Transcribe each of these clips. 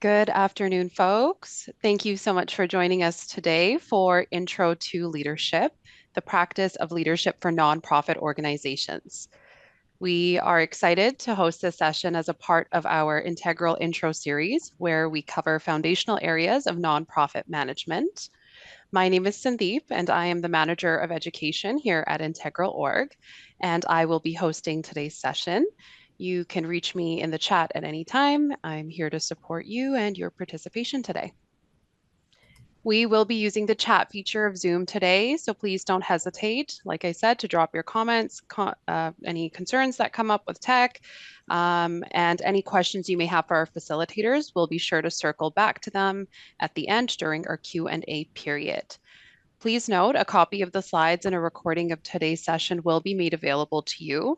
Good afternoon, folks. Thank you so much for joining us today for Intro to Leadership, the practice of leadership for nonprofit organizations. We are excited to host this session as a part of our Integral Intro series, where we cover foundational areas of nonprofit management. My name is Sandeep, and I am the Manager of Education here at IntegralOrg, and I will be hosting today's session. You can reach me in the chat at any time. I'm here to support you and your participation today. We will be using the chat feature of Zoom today, so please don't hesitate, like I said, to drop your comments, any concerns that come up with tech, and any questions you may have for our facilitators. We'll be sure to circle back to them at the end during our Q&A period. Please note, a copy of the slides and a recording of today's session will be made available to you.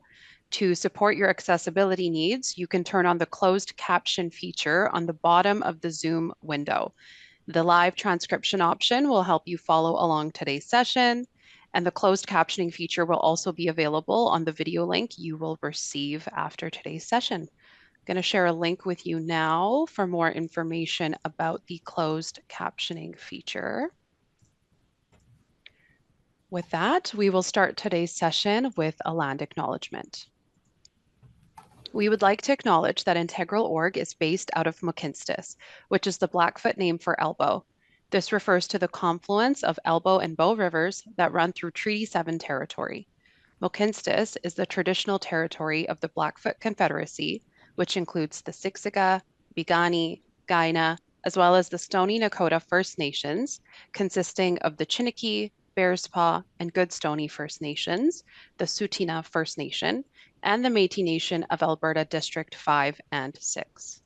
To support your accessibility needs, you can turn on the closed caption feature on the bottom of the Zoom window. The live transcription option will help you follow along today's session, and the closed captioning feature will also be available on the video link you will receive after today's session. I'm going to share a link with you now for more information about the closed captioning feature. With that, we will start today's session with a land acknowledgement. We would like to acknowledge that IntegralOrg is based out of Mohkinstsis, which is the Blackfoot name for elbow. This refers to the confluence of Elbow and Bow rivers that run through Treaty 7 territory. Mohkinstsis is the traditional territory of the Blackfoot Confederacy, which includes the Siksika, Piikani, Kainai, as well as the Stoney Nakoda First Nations, consisting of the Chiniki, Bearspaw, and Goodstoney First Nations, the Tsuut'ina First Nation, and the Métis Nation of Alberta District 5 and 6.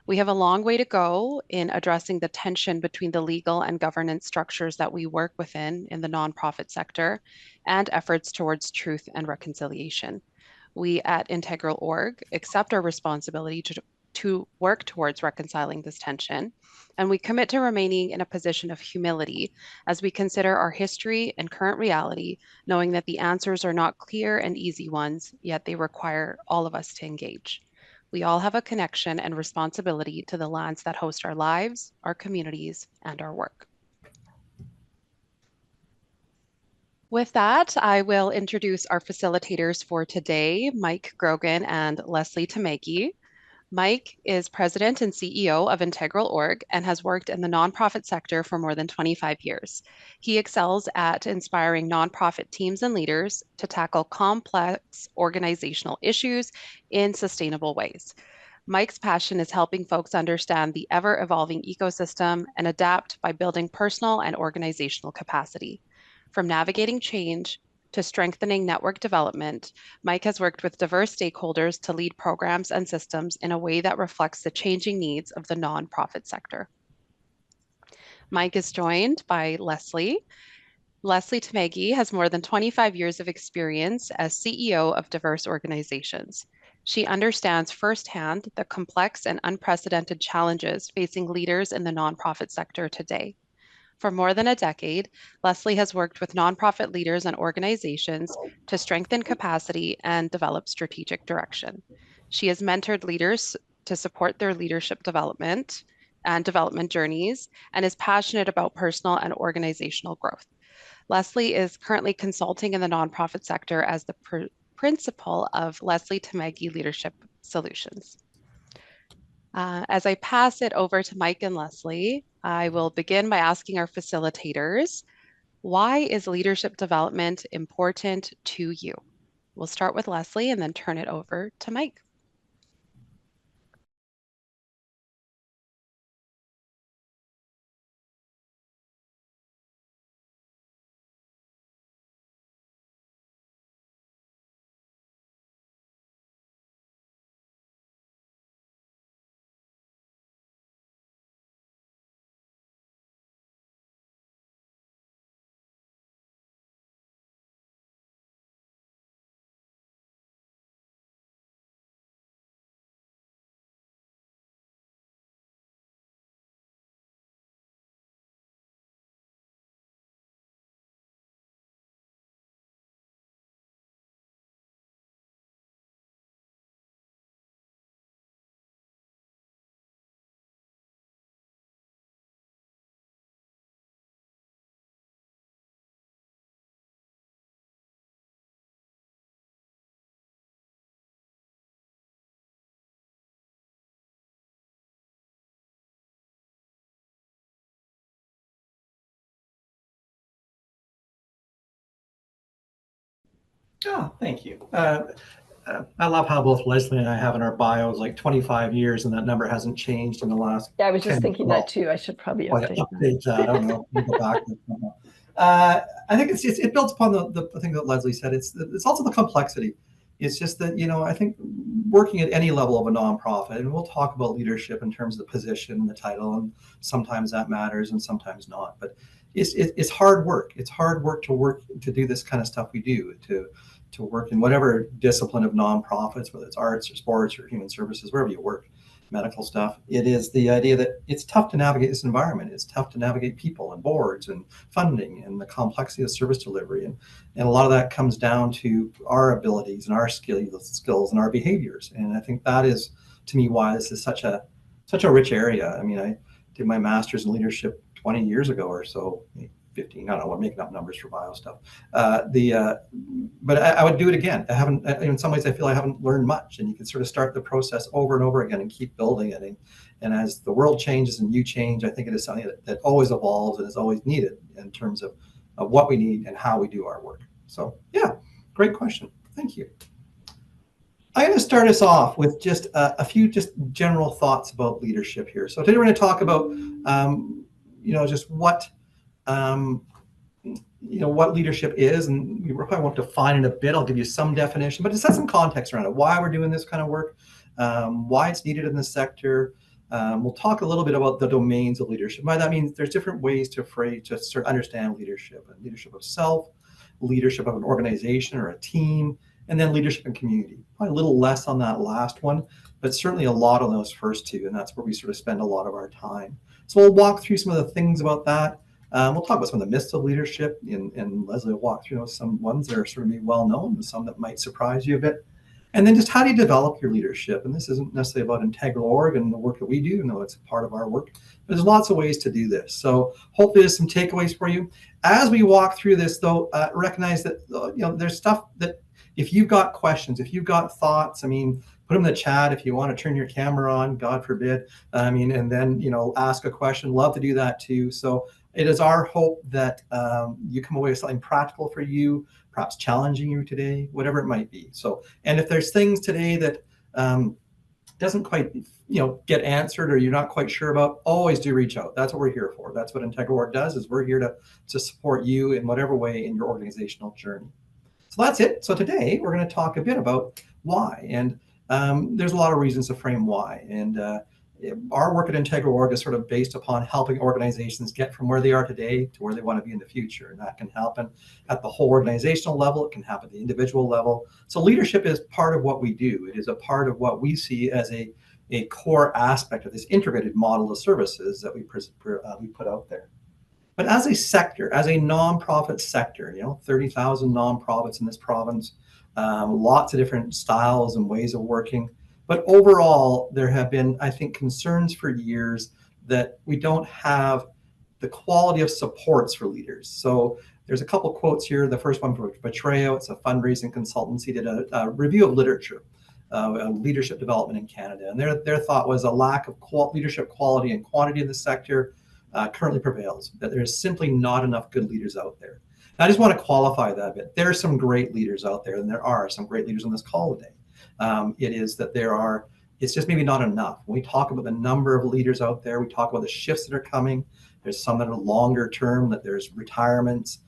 We have a long way to go in addressing the tension between the legal and governance structures that we work within in the nonprofit sector and efforts towards truth and reconciliation. We at IntegralOrg accept our responsibility to work towards reconciling this tension, and we commit to remaining in a position of humility as we consider our history and current reality, knowing that the answers are not clear and easy ones, yet they require all of us to engage. We all have a connection and responsibility to the lands that host our lives, our communities, and our work. With that, I will introduce our facilitators for today, Mike Grogan and Leslie Tamagi. Mike is president and CEO of IntegralOrg and has worked in the nonprofit sector for more than 25 years. He excels at inspiring nonprofit teams and leaders to tackle complex organizational issues in sustainable ways. Mike's passion is helping folks understand the ever-evolving ecosystem and adapt by building personal and organizational capacity. From navigating change to strengthening network development, Mike has worked with diverse stakeholders to lead programs and systems in a way that reflects the changing needs of the nonprofit sector. Mike is joined by Leslie. Leslie Tamagi has more than 25 years of experience as CEO of diverse organizations. She understands firsthand the complex and unprecedented challenges facing leaders in the nonprofit sector today. For more than a decade, Leslie has worked with nonprofit leaders and organizations to strengthen capacity and develop strategic direction. She has mentored leaders to support their leadership development and development journeys and is passionate about personal and organizational growth. Leslie is currently consulting in the nonprofit sector as the principal of Leslie Tamagi Leadership Solutions. As I pass it over to Mike and Leslie, I will begin by asking our facilitators, why is leadership development important to you? We'll start with Leslie and then turn it over to Mike. Oh, thank you. I love how both Leslie and I have in our bios like 25 years, and that number hasn't changed in the last Yeah, I was just 10, thinking that 12. too. I should probably Well, update that. update that. I don't know. We'll go back. I think it builds upon the thing that Leslie said. It's also the complexity. It's just that, I think working at any level of a nonprofit, and we'll talk about leadership in terms of the position, the title, and sometimes that matters and sometimes not. But it's hard work. It's hard work to do this kind of stuff we do, to work in whatever discipline of nonprofits, whether it's arts or sports or human services, wherever you work, medical stuff. It is the idea that it's tough to navigate this environment. It's tough to navigate people and boards and funding and the complexity of service delivery. And a lot of that comes down to our abilities and our skills and our behaviors. And I think that is, to me, why this is such a rich area. I mean, I did my master's in leadership 20 years ago or so, 15. I don't know. I'm making up numbers for bio stuff. But I would do it again. I haven't. In some ways, I feel I haven't learned much, and you can sort of start the process over and over again and keep building it. And as the world changes and you change, I think it is something that always evolves and is always needed in terms of what we need and how we do our work. So yeah, great question. Thank you. I'm going to start us off with just a few just general thoughts about leadership here. So today we're going to talk about, just um, what leadership is, and we probably won't define it a bit. I'll give you some definition, but to set some context around it, why we're doing this kind of work, why it's needed in the sector. We'll talk a little bit about the domains of leadership. By that means there's different ways to sort of understand leadership, and leadership of self, leadership of an organization or a team, and then leadership in community. Probably a little less on that last one, but certainly a lot on those first two, and that's where we sort of spend a lot of our time. So we'll walk through some of the things about that. We'll talk about some of the myths of leadership, and Leslie will walk through some ones that are sort of well known and some that might surprise you a bit. And then just how do you develop your leadership? And this isn't necessarily about IntegralOrg and the work that we do. No, it's a part of our work. But there's lots of ways to do this. So hopefully there's some takeaways for you. As we walk through this, though, recognize that there's stuff that if you've got questions, if you've got thoughts, I mean, put them in the chat. If you want to turn your camera on, God forbid, and then ask a question. Love to do that too. So it is our hope that you come away with something practical for you, perhaps challenging you today, whatever it might be. So, and if there's things today that doesn't quite get answered or you're not quite sure about, always do reach out. That's what we're here for. That's what IntegralOrg does, is we're here to support you in whatever way in your organizational journey. So that's it. So today we're going to talk a bit about why, and there's a lot of reasons to frame why. And our work at IntegralOrg is sort of based upon helping organizations get from where they are today to where they want to be in the future. And that can happen at the whole organizational level. It can happen at the individual level. So leadership is part of what we do. It is a part of what we see as a core aspect of this integrated model of services that we put out there. But as a sector, as a nonprofit sector, 30,000 nonprofits in this province, lots of different styles and ways of working. But overall, there have been, I think, concerns for years that we don't have the quality of supports for leaders. So there's a couple quotes here. The first one from Betrayal, it's a fundraising consultancy, did a review of literature, leadership development in Canada. And their thought was a lack of leadership quality and quantity in the sector currently prevails, that there's simply not enough good leaders out there. And I just want to qualify that a bit. There are some great leaders out there, and there are some great leaders on this call today. It is that it's just maybe not enough. When we talk about the number of leaders out there, we talk about the shifts that are coming. There's some that are longer term, that there's retirements.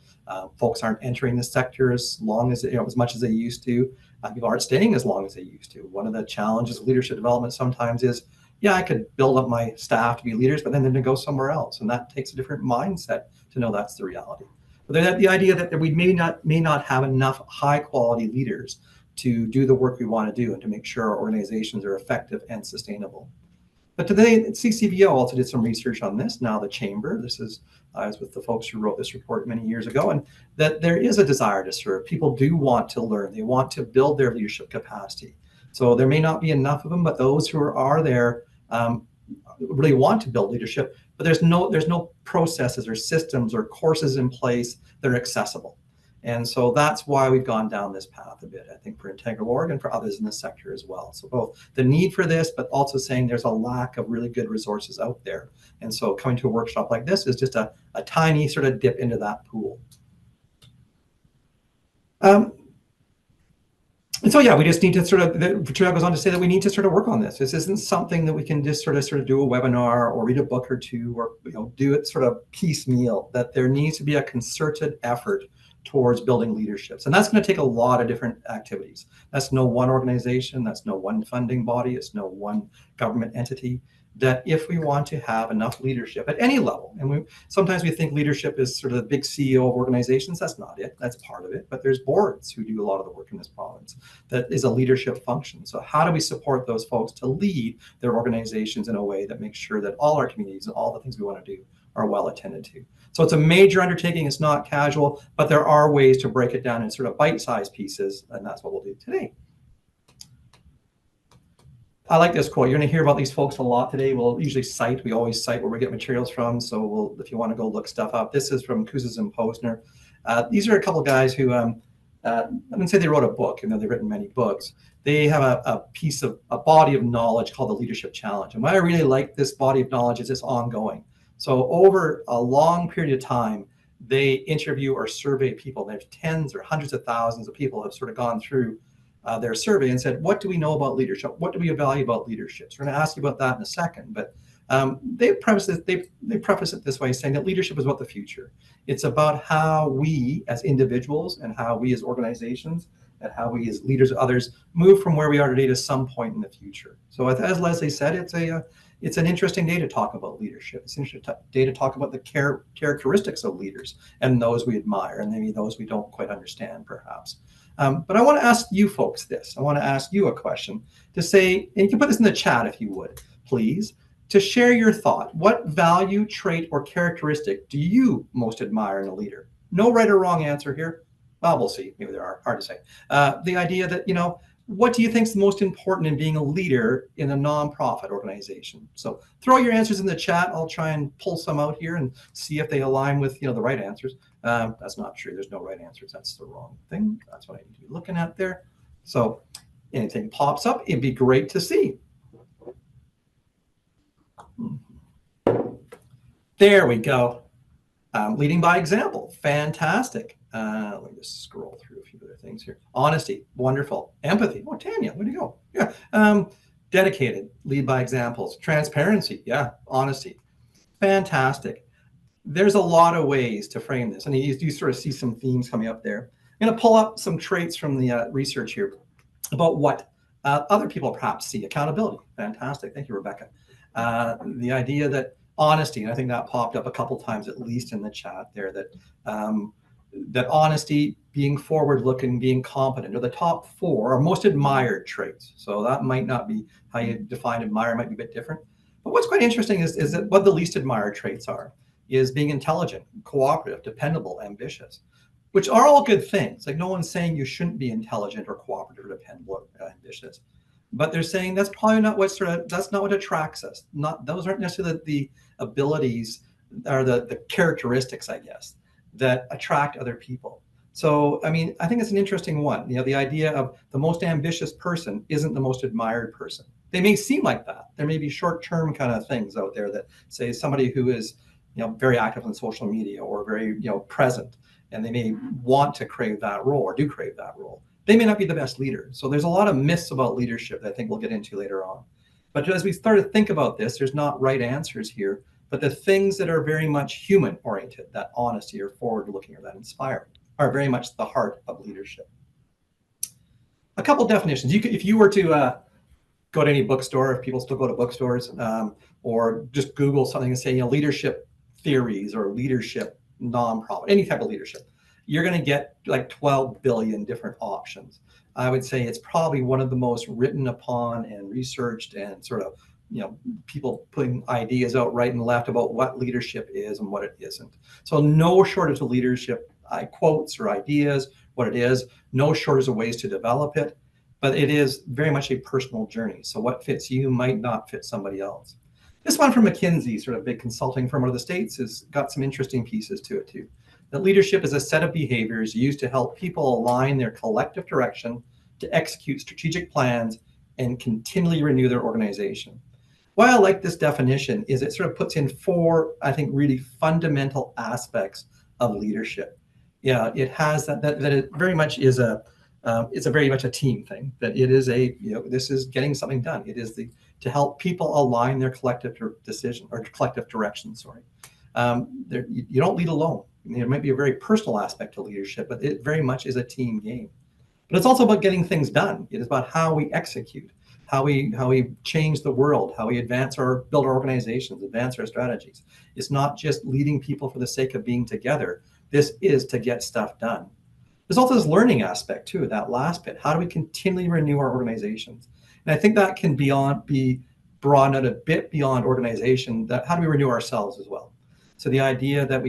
Folks aren't entering the sector as much as they used to. People aren't staying as long as they used to. One of the challenges of leadership development sometimes is, I could build up my staff to be leaders, but then they're going to go somewhere else. And that takes a different mindset to know that's the reality. But the idea that we may not have enough high quality leaders to do the work we want to do and to make sure our organizations are effective and sustainable. But today, CCVO also did some research on this. Now the Chamber, I was with the folks who wrote this report many years ago, and that there is a desire to serve. People do want to learn. They want to build their leadership capacity. So there may not be enough of them, but those who are there really want to build leadership, but there's no processes or systems or courses in place that are accessible. And so that's why we've gone down this path a bit, I think, for IntegralOrg and for others in the sector as well. So both the need for this, but also saying there's a lack of really good resources out there. And so coming to a workshop like this is just a tiny sort of dip into that pool. And so, yeah, we just need to sort of, Trial goes on to say that we need to sort of work on this. This isn't something that we can just sort of do a webinar or read a book or two, or do it sort of piecemeal, that there needs to be a concerted effort towards building leaderships. And that's going to take a lot of different activities. That's no one organization, that's no one funding body, it's no one government entity. That if we want to have enough leadership at any level, and sometimes we think leadership is sort of the big CEO of organizations. That's not it. That's part of it. But there's boards who do a lot of the work in this province. That is a leadership function. So how do we support those folks to lead their organizations in a way that makes sure that all our communities and all the things we want to do are well attended to? So it's a major undertaking. It's not casual, but there are ways to break it down in sort of bite-sized pieces, and that's what we'll do today. I like this quote. You're going to hear about these folks a lot today. We'll usually cite. We always cite where we get materials from. So if you want to go look stuff up, this is from Kouzes and Posner. These are a couple of guys who, I wouldn't say they wrote a book, even though they've written many books. They have a body of knowledge called the Leadership Challenge. And why I really like this body of knowledge is it's ongoing. So over a long period of time, they interview or survey people. There's tens or hundreds of thousands of people who have sort of gone through their survey and said, what do we know about leadership? What do we value about leadership? So we're going to ask you about that in a second. But they preface it this way, saying that leadership is about the future. It's about how we as individuals and how we as organizations and how we as leaders of others move from where we are today to some point in the future. So as Leslie said, it's an interesting day to talk about leadership. It's an interesting day to talk about the characteristics of leaders and those we admire and maybe those we don't quite understand, perhaps. But I want to ask you folks this. I want to ask you a question to say, and you can put this in the chat if you would, please, to share your thought. What value, trait, or characteristic do you most admire in a leader? No right or wrong answer here. Well, we'll see. Maybe there are. Hard to say. The idea that, what do you think is most important in being a leader in a nonprofit organization? So throw your answers in the chat. I'll try and pull some out here and see if they align with the right answers. That's not true. There's no right answers. That's the wrong thing. That's what I need to be looking at there. So anything pops up, it'd be great to see. There we go. Leading by example. Fantastic. Let me just scroll through a few other things here. Honesty, wonderful. Empathy, oh, Tanya, where'd you go? Yeah. Dedicated, lead by examples. Transparency, yeah. Honesty, fantastic. There's a lot of ways to frame this, and you sort of see some themes coming up there. I'm going to pull up some traits from the research here about what other people perhaps see. Accountability, fantastic. Thank you, Rebecca. The idea that honesty, and I think that popped up a couple times at least in the chat there, that honesty, being forward-looking, being competent, are the top 4 are most admired traits. So that might not be how you define admire, might be a bit different. But what's quite interesting is that what the least admired traits are is being intelligent, cooperative, dependable, ambitious, which are all good things. Like, no one's saying you shouldn't be intelligent or cooperative or dependable or ambitious. But they're saying that's probably not that's not what attracts us. Those aren't necessarily the abilities or the characteristics, I guess, that attract other people. So, I mean, I think it's an interesting one. The idea of the most ambitious person isn't the most admired person. They may seem like that. There may be short-term kind of things out there that say somebody who is, very active on social media or very, present, and they may want to crave that role or do crave that role. They may not be the best leader. So there's a lot of myths about leadership that I think we'll get into later on. But as we start to think about this, there's not right answers here, but the things that are very much human-oriented, that honesty or forward-looking or that inspiring, are very much the heart of leadership. A couple definitions. If you were to go to any bookstore, if people still go to bookstores, or just Google something and say, leadership theories or leadership nonprofit, any type of leadership, you're going to get like 12 billion different options. I would say it's probably one of the most written upon and researched and sort of, people putting ideas out right and left about what leadership is and what it isn't. So no shortage of leadership quotes or ideas, what it is, no shortage of ways to develop it, but it is very much a personal journey. So what fits you might not fit somebody else. This one from McKinsey, sort of big consulting firm out of the States, has got some interesting pieces to it too. That leadership is a set of behaviors used to help people align their collective direction to execute strategic plans and continually renew their organization. Why I like this definition is it sort of puts in 4, I think, really fundamental aspects of leadership. Yeah, it has that it very much is a It's a very much a team thing. That it is this is getting something done. It is to help people align their collective decision or collective direction. Sorry, you don't lead alone. There might be a very personal aspect to leadership, but it very much is a team game. But it's also about getting things done. It is about how we execute, how we change the world, how we build our organizations, advance our strategies. It's not just leading people for the sake of being together. This is to get stuff done. There's also this learning aspect too, that last bit. How do we continually renew our organizations? And I think that can be broadened out a bit beyond organization. That how do we renew ourselves as well? So the idea that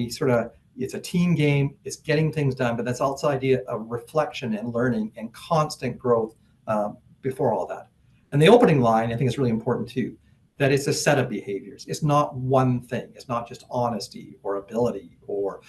it's a team game, it's getting things done, but that's also the idea of reflection and learning and constant growth before all that. And the opening line, I think, is really important too, that it's a set of behaviors. It's not one thing. It's not just honesty or ability or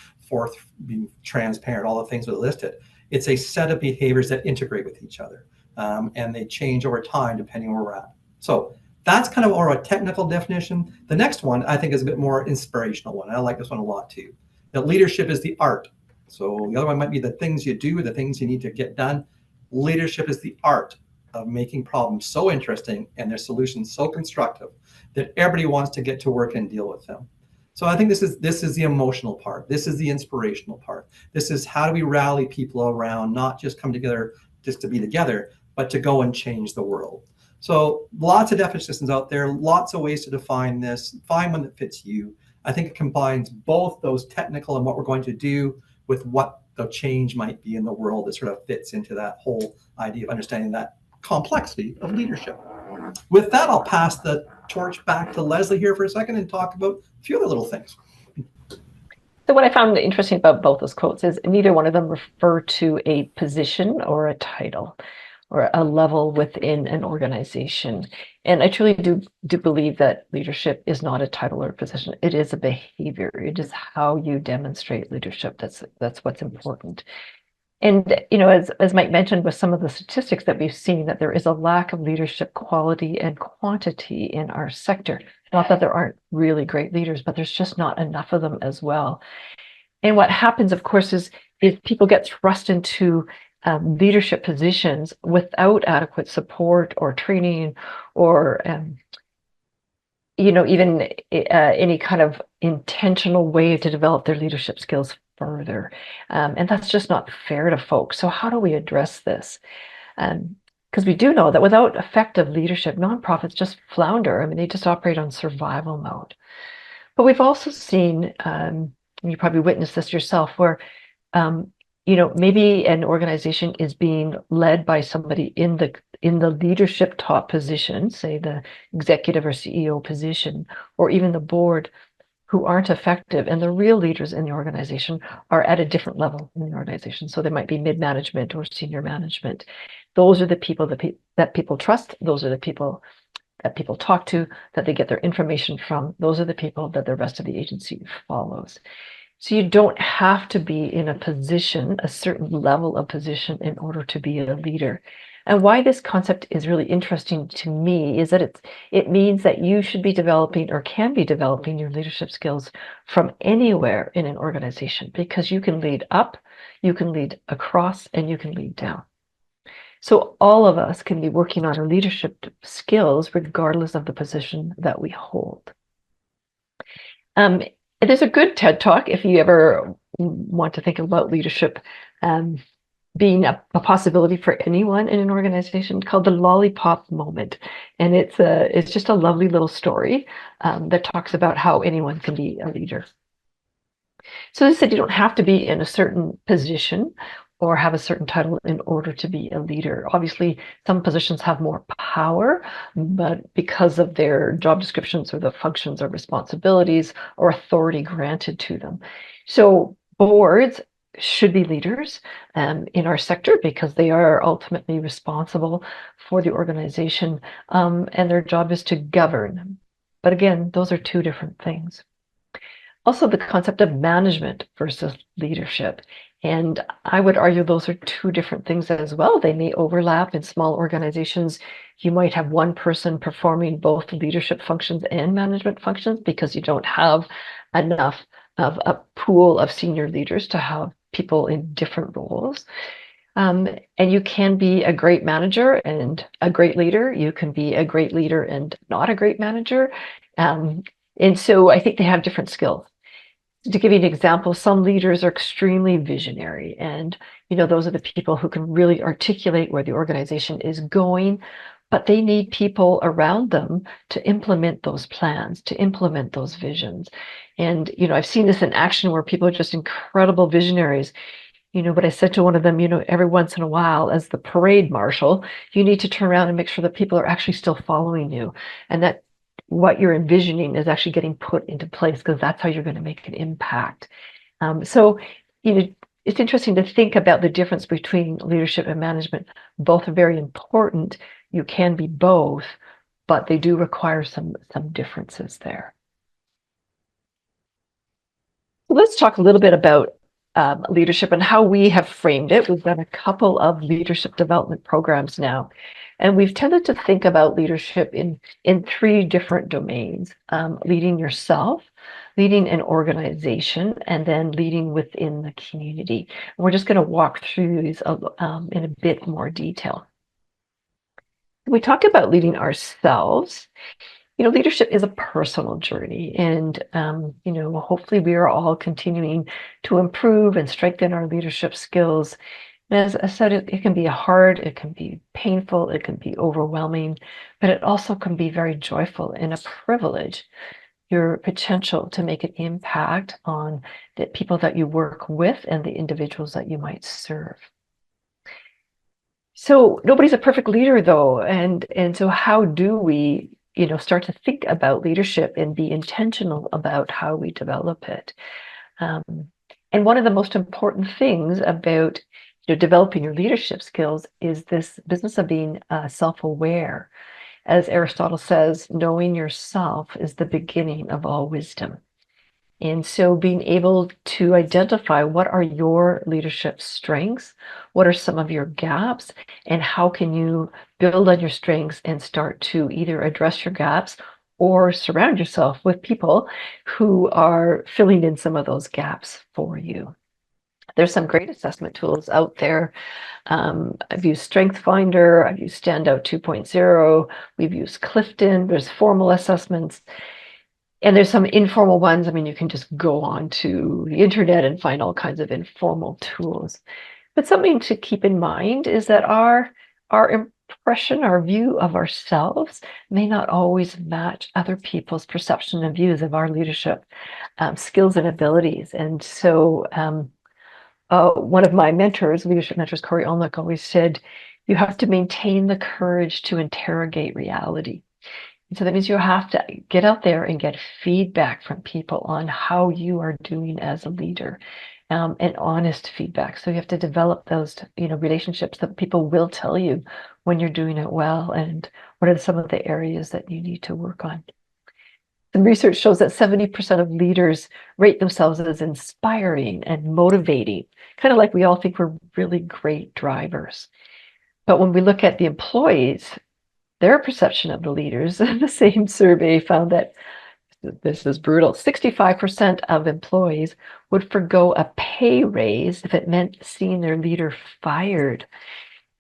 being transparent, all the things that are listed. It's a set of behaviors that integrate with each other, and they change over time depending on where we're at. So that's kind of more of a technical definition. The next one, I think, is a bit more inspirational one. I like this one a lot too. That leadership is the art. So the other one might be the things you do, the things you need to get done. Leadership is the art of making problems so interesting and their solutions so constructive that everybody wants to get to work and deal with them. So I think this is the emotional part. This is the inspirational part. This is how do we rally people around, not just come together just to be together, but to go and change the world. So lots of definitions out there, lots of ways to define this. Find one that fits you. I think it combines both those technical and what we're going to do with what the change might be in the world that sort of fits into that whole idea of understanding that complexity of leadership. With that, I'll pass the torch back to Leslie here for a second and talk about a few other little things. So what I found interesting about both those quotes is neither one of them refer to a position or a title or a level within an organization. And I truly do believe that leadership is not a title or a position. It is a behavior. It is how you demonstrate leadership. That's what's important. And, as Mike mentioned, with some of the statistics that we've seen, that there is a lack of leadership quality and quantity in our sector. Not that there aren't really great leaders, but there's just not enough of them as well. And what happens, of course, is people get thrust into leadership positions without adequate support or training or, even any kind of intentional way to develop their leadership skills further. And that's just not fair to folks. So how do we address this? Because we do know that without effective leadership, nonprofits just flounder. I mean, they just operate on survival mode. But we've also seen, and you probably witnessed this yourself, where maybe an organization is being led by somebody in the leadership top position, say the executive or CEO position, or even the board, who aren't effective, and the real leaders in the organization are at a different level in the organization. So they might be mid-management or senior management. Those are the people that people trust. Those are the people that people talk to, that they get their information from. Those are the people that the rest of the agency follows. So you don't have to be in a position, a certain level of position, in order to be a leader. And why this concept is really interesting to me is that it means that you should be developing or can be developing your leadership skills from anywhere in an organization, because you can lead up, you can lead across, and you can lead down. So all of us can be working on our leadership skills regardless of the position that we hold. There's a good TED Talk if you ever want to think about leadership being a possibility for anyone in an organization, called The Lollipop Moment. And it's just a lovely little story that talks about how anyone can be a leader. So they said you don't have to be in a certain position or have a certain title in order to be a leader. Obviously, some positions have more power, but because of their job descriptions or the functions or responsibilities or authority granted to them. So boards should be leaders in our sector, because they are ultimately responsible for the organization, and their job is to govern. But again, those are two different things. Also, the concept of management versus leadership. And I would argue those are two different things as well. They may overlap in small organizations. You might have one person performing both leadership functions and management functions because you don't have enough of a pool of senior leaders to have people in different roles. And you can be a great manager and a great leader. You can be a great leader and not a great manager. And so I think they have different skills. To give you an example, some leaders are extremely visionary, and those are the people who can really articulate where the organization is going, but they need people around them to implement those plans, to implement those visions. And I've seen this in action where people are just incredible visionaries. But I said to one of them, every once in a while, as the parade marshal, you need to turn around and make sure that people are actually still following you, and that what you're envisioning is actually getting put into place, because that's how you're going to make an impact. So, it's interesting to think about the difference between leadership and management. Both are very important. You can be both, but they do require some differences there. So let's talk a little bit about leadership and how we have framed it. We've done a couple of leadership development programs now, and we've tended to think about leadership in three different domains: leading yourself, leading an organization, and then leading within the community. And we're just going to walk through these in a bit more detail. We talk about leading ourselves. Leadership is a personal journey, and hopefully we are all continuing to improve and strengthen our leadership skills. And as I said, it can be hard, it can be painful, it can be overwhelming, but it also can be very joyful and a privilege. Your potential to make an impact on the people that you work with and the individuals that you might serve. So nobody's a perfect leader, though, and so how do we start to think about leadership and be intentional about how we develop it? And one of the most important things about developing your leadership skills is this business of being self-aware. As Aristotle says, knowing yourself is the beginning of all wisdom. And so being able to identify what are your leadership strengths, what are some of your gaps, and how can you build on your strengths and start to either address your gaps or surround yourself with people who are filling in some of those gaps for you. There's some great assessment tools out there. I've used Strength Finder, I've used Standout 2.0, we've used Clifton, there's formal assessments. And there's some informal ones. I mean, you can just go on to the internet and find all kinds of informal tools. But something to keep in mind is that our impression, our view of ourselves may not always match other people's perception and views of our leadership skills and abilities. And so one of my mentors, leadership mentors, Corey Olnick, always said, you have to maintain the courage to interrogate reality. So that means you have to get out there and get feedback from people on how you are doing as a leader, and honest feedback. So you have to develop those, relationships that people will tell you when you're doing it well and what are some of the areas that you need to work on. Some research shows that 70% of leaders rate themselves as inspiring and motivating, kind of like we all think we're really great drivers. But when we look at the employees, their perception of the leaders, the same survey found that, this is brutal, 65% of employees would forgo a pay raise if it meant seeing their leader fired.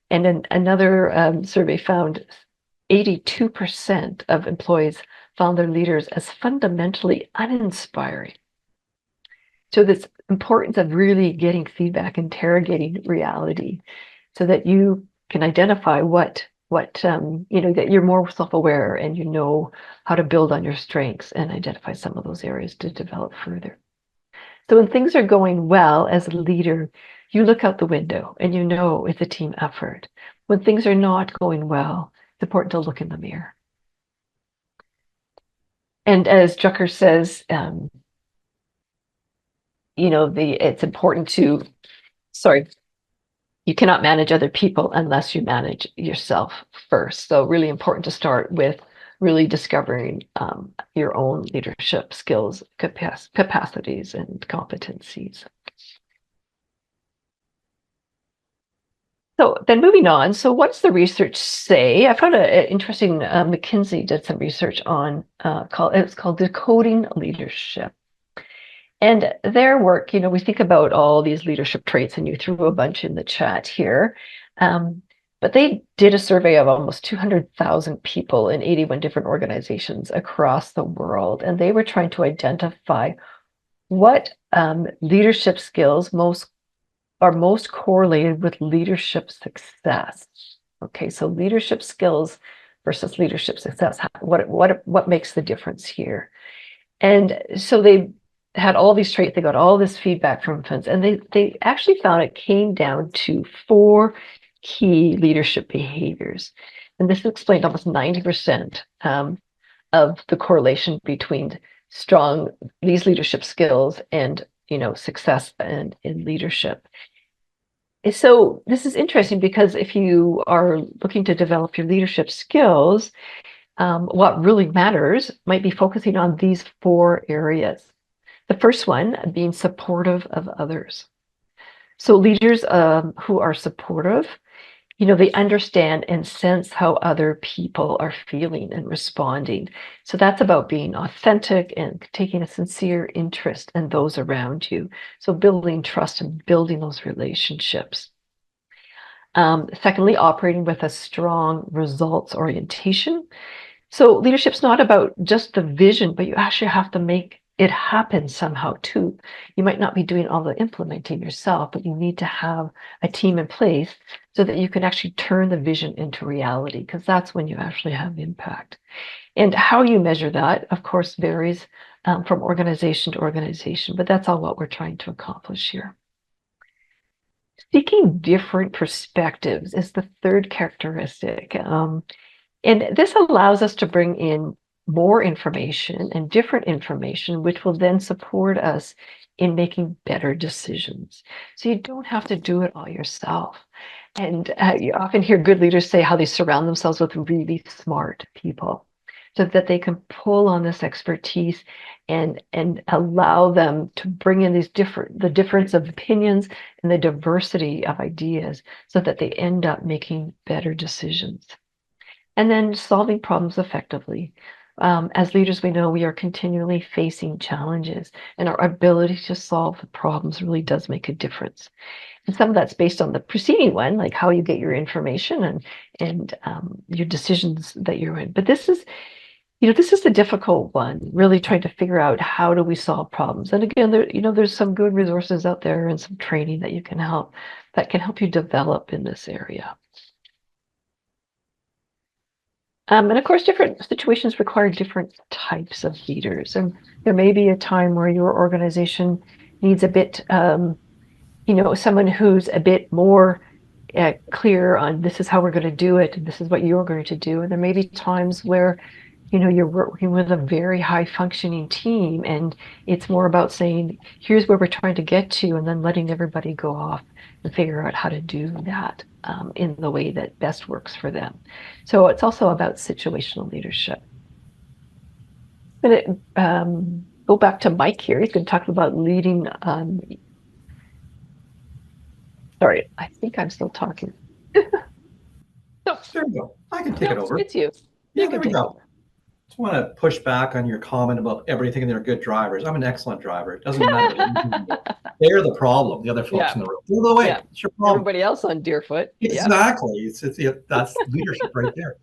And then another survey found 82% of employees found their leaders as fundamentally uninspiring. So this importance of really getting feedback, interrogating reality, so that you can identify that you're more self-aware and you know how to build on your strengths and identify some of those areas to develop further. So when things are going well as a leader, you look out the window and you know it's a team effort. When things are not going well, it's important to look in the mirror. And as Drucker says, it's important to, you cannot manage other people unless you manage yourself first. So really important to start with really discovering your own leadership skills, capacities, and competencies. So then moving on, so what does the research say? I found an interesting, McKinsey did some research on, it's called Decoding Leadership. And their work, we think about all these leadership traits, and you threw a bunch in the chat here. But they did a survey of almost 200,000 people in 81 different organizations across the world, and they were trying to identify what leadership skills are most correlated with leadership success. Okay, so leadership skills versus leadership success. What makes the difference here? And so they had all these traits, they got all this feedback from friends, and they actually found it came down to 4 key leadership behaviors. And this explained almost 90% of the correlation between strong these leadership skills and success and in leadership. So this is interesting because if you are looking to develop your leadership skills, what really matters might be focusing on these 4 areas. The first one being supportive of others. So leaders who are supportive, they understand and sense how other people are feeling and responding. So that's about being authentic and taking a sincere interest in those around you. So building trust and building those relationships. Secondly, operating with a strong results orientation. So leadership's not about just the vision, but you actually have to make it happen somehow too. You might not be doing all the implementing yourself, but you need to have a team in place so that you can actually turn the vision into reality, because that's when you actually have impact. And how you measure that, of course, varies from organization to organization, but that's all what we're trying to accomplish here. Seeking different perspectives is the third characteristic. And this allows us to bring in more information and different information, which will then support us in making better decisions. So you don't have to do it all yourself. And you often hear good leaders say how they surround themselves with really smart people so that they can pull on this expertise and allow them to bring in the difference of opinions and the diversity of ideas so that they end up making better decisions. And then solving problems effectively. As leaders, we know we are continually facing challenges, and our ability to solve the problems really does make a difference. And some of that's based on the preceding one, like how you get your information and your decisions that you're in. But this is the difficult one, really trying to figure out how do we solve problems. And again, there's some good resources out there and some training that can help you develop in this area. And of course, different situations require different types of leaders. And there may be a time where your organization needs a bit, someone who's a bit more clear on this is how we're going to do it, and this is what you're going to do. And there may be times where, you're working with a very high functioning team, and it's more about saying, here's where we're trying to get to, and then letting everybody go off and figure out how to do that in the way that best works for them. So it's also about situational leadership. I'm going to go back to Mike here. He's going to talk about leading. Sorry, I think I'm still talking. No, there we go. I can take it over. It's you. Yeah, there we go. I want to push back on your comment about everything they're good drivers. I'm an excellent driver. It doesn't matter. They're the problem. The other folks in the room. Move away. It's your problem. Everybody else on Deerfoot. Exactly. That's leadership right there.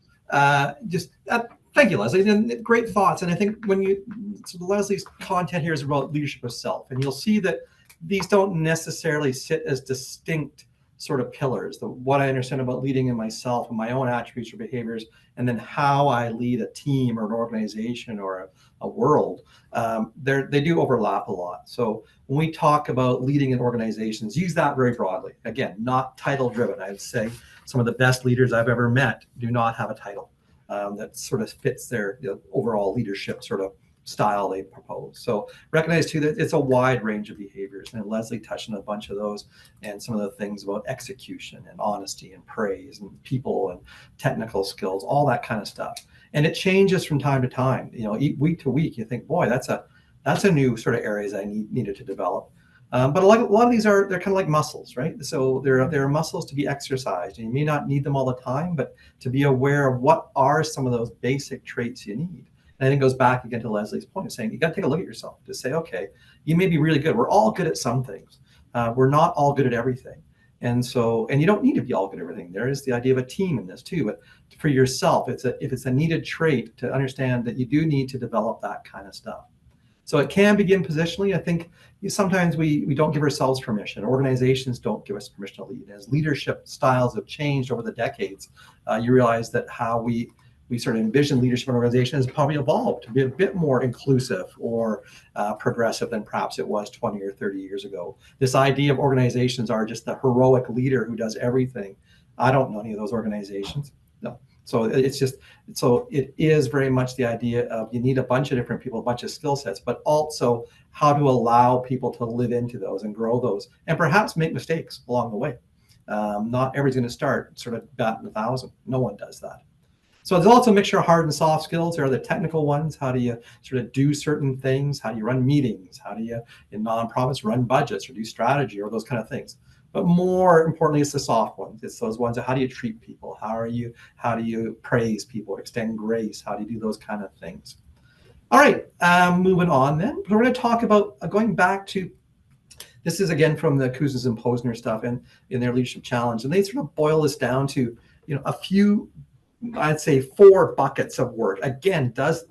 Thank you, Leslie. And great thoughts. And I think Leslie's content here is about leadership of self, and you'll see that these don't necessarily sit as distinct sort of pillars. What I understand about leading in myself and my own attributes or behaviors, and then how I lead a team or an organization or a world, they do overlap a lot. So when we talk about leading in organizations, use that very broadly. Again, not title driven. I'd say some of the best leaders I've ever met do not have a title that sort of fits their overall leadership sort of style they propose. So recognize too that it's a wide range of behaviors, and Leslie touched on a bunch of those and some of the things about execution and honesty and praise and people and technical skills, all that kind of stuff. And it changes from time to time. Week to week, you think, boy, that's a new sort of areas I needed to develop. But a lot of these they're kind of like muscles, right? So there are muscles to be exercised, and you may not need them all the time, but to be aware of what are some of those basic traits you need. And I think it goes back again to Leslie's point of saying, you got to take a look at yourself to say, okay, you may be really good. We're all good at some things. We're not all good at everything. And so, and you don't need to be all good at everything. There is the idea of a team in this too, but for yourself, if it's a needed trait to understand that you do need to develop that kind of stuff. So it can begin positionally. I think sometimes we don't give ourselves permission. Organizations don't give us permission to lead. As leadership styles have changed over the decades, you realize that how we sort of envision leadership in an organization has probably evolved to be a bit more inclusive or progressive than perhaps it was 20 or 30 years ago. This idea of organizations are just the heroic leader who does everything. I don't know any of those organizations. No. So it's just, so it is very much the idea of you need a bunch of different people, a bunch of skill sets, but also how to allow people to live into those and grow those and perhaps make mistakes along the way. Not everybody's going to start sort of batting 1,000. No one does that. So there's also a mixture of hard and soft skills. There are the technical ones. How do you sort of do certain things? How do you run meetings? How do you, in nonprofits, run budgets or do strategy or those kind of things? But more importantly, it's the soft ones. It's those ones of how do you treat people? How do you praise people, extend grace? How do you do those kind of things? All right, moving on then. We're going to talk about going back to, this is again from the Cousins and Posner stuff and in their leadership challenge. And they sort of boil this down to, a few, I'd say 4 buckets of work. Again, does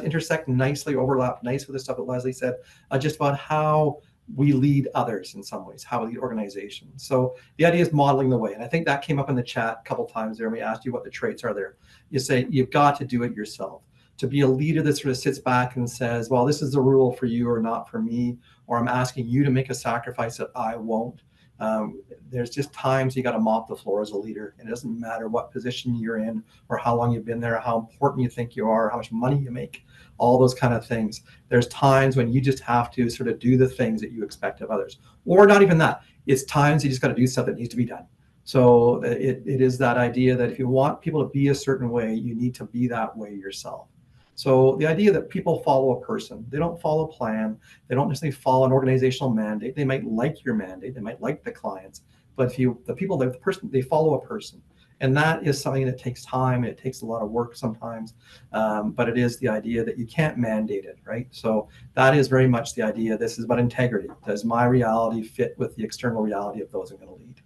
intersect nicely, overlap nice with the stuff that Leslie said, just about how we lead others in some ways, how we lead organizations. So the idea is modeling the way. And I think that came up in the chat a couple of times there. And we asked you what the traits are there. You say, you've got to do it yourself. To be a leader that sort of sits back and says, well, this is the rule for you or not for me, or I'm asking you to make a sacrifice that I won't. There's just times you got to mop the floor as a leader. And it doesn't matter what position you're in or how long you've been there, or how important you think you are, how much money you make, all those kind of things. There's times when you just have to sort of do the things that you expect of others, or not even that. It's times you just got to do stuff that needs to be done. So it is that idea that if you want people to be a certain way, you need to be that way yourself. So the idea that people follow a person, they don't follow a plan, they don't necessarily follow an organizational mandate. They might like your mandate, they might like the clients, but they follow a person. And that is something that takes time. It takes a lot of work sometimes, but it is the idea that you can't mandate it, right? So that is very much the idea. This is about integrity. Does my reality fit with the external reality of those I'm going to lead?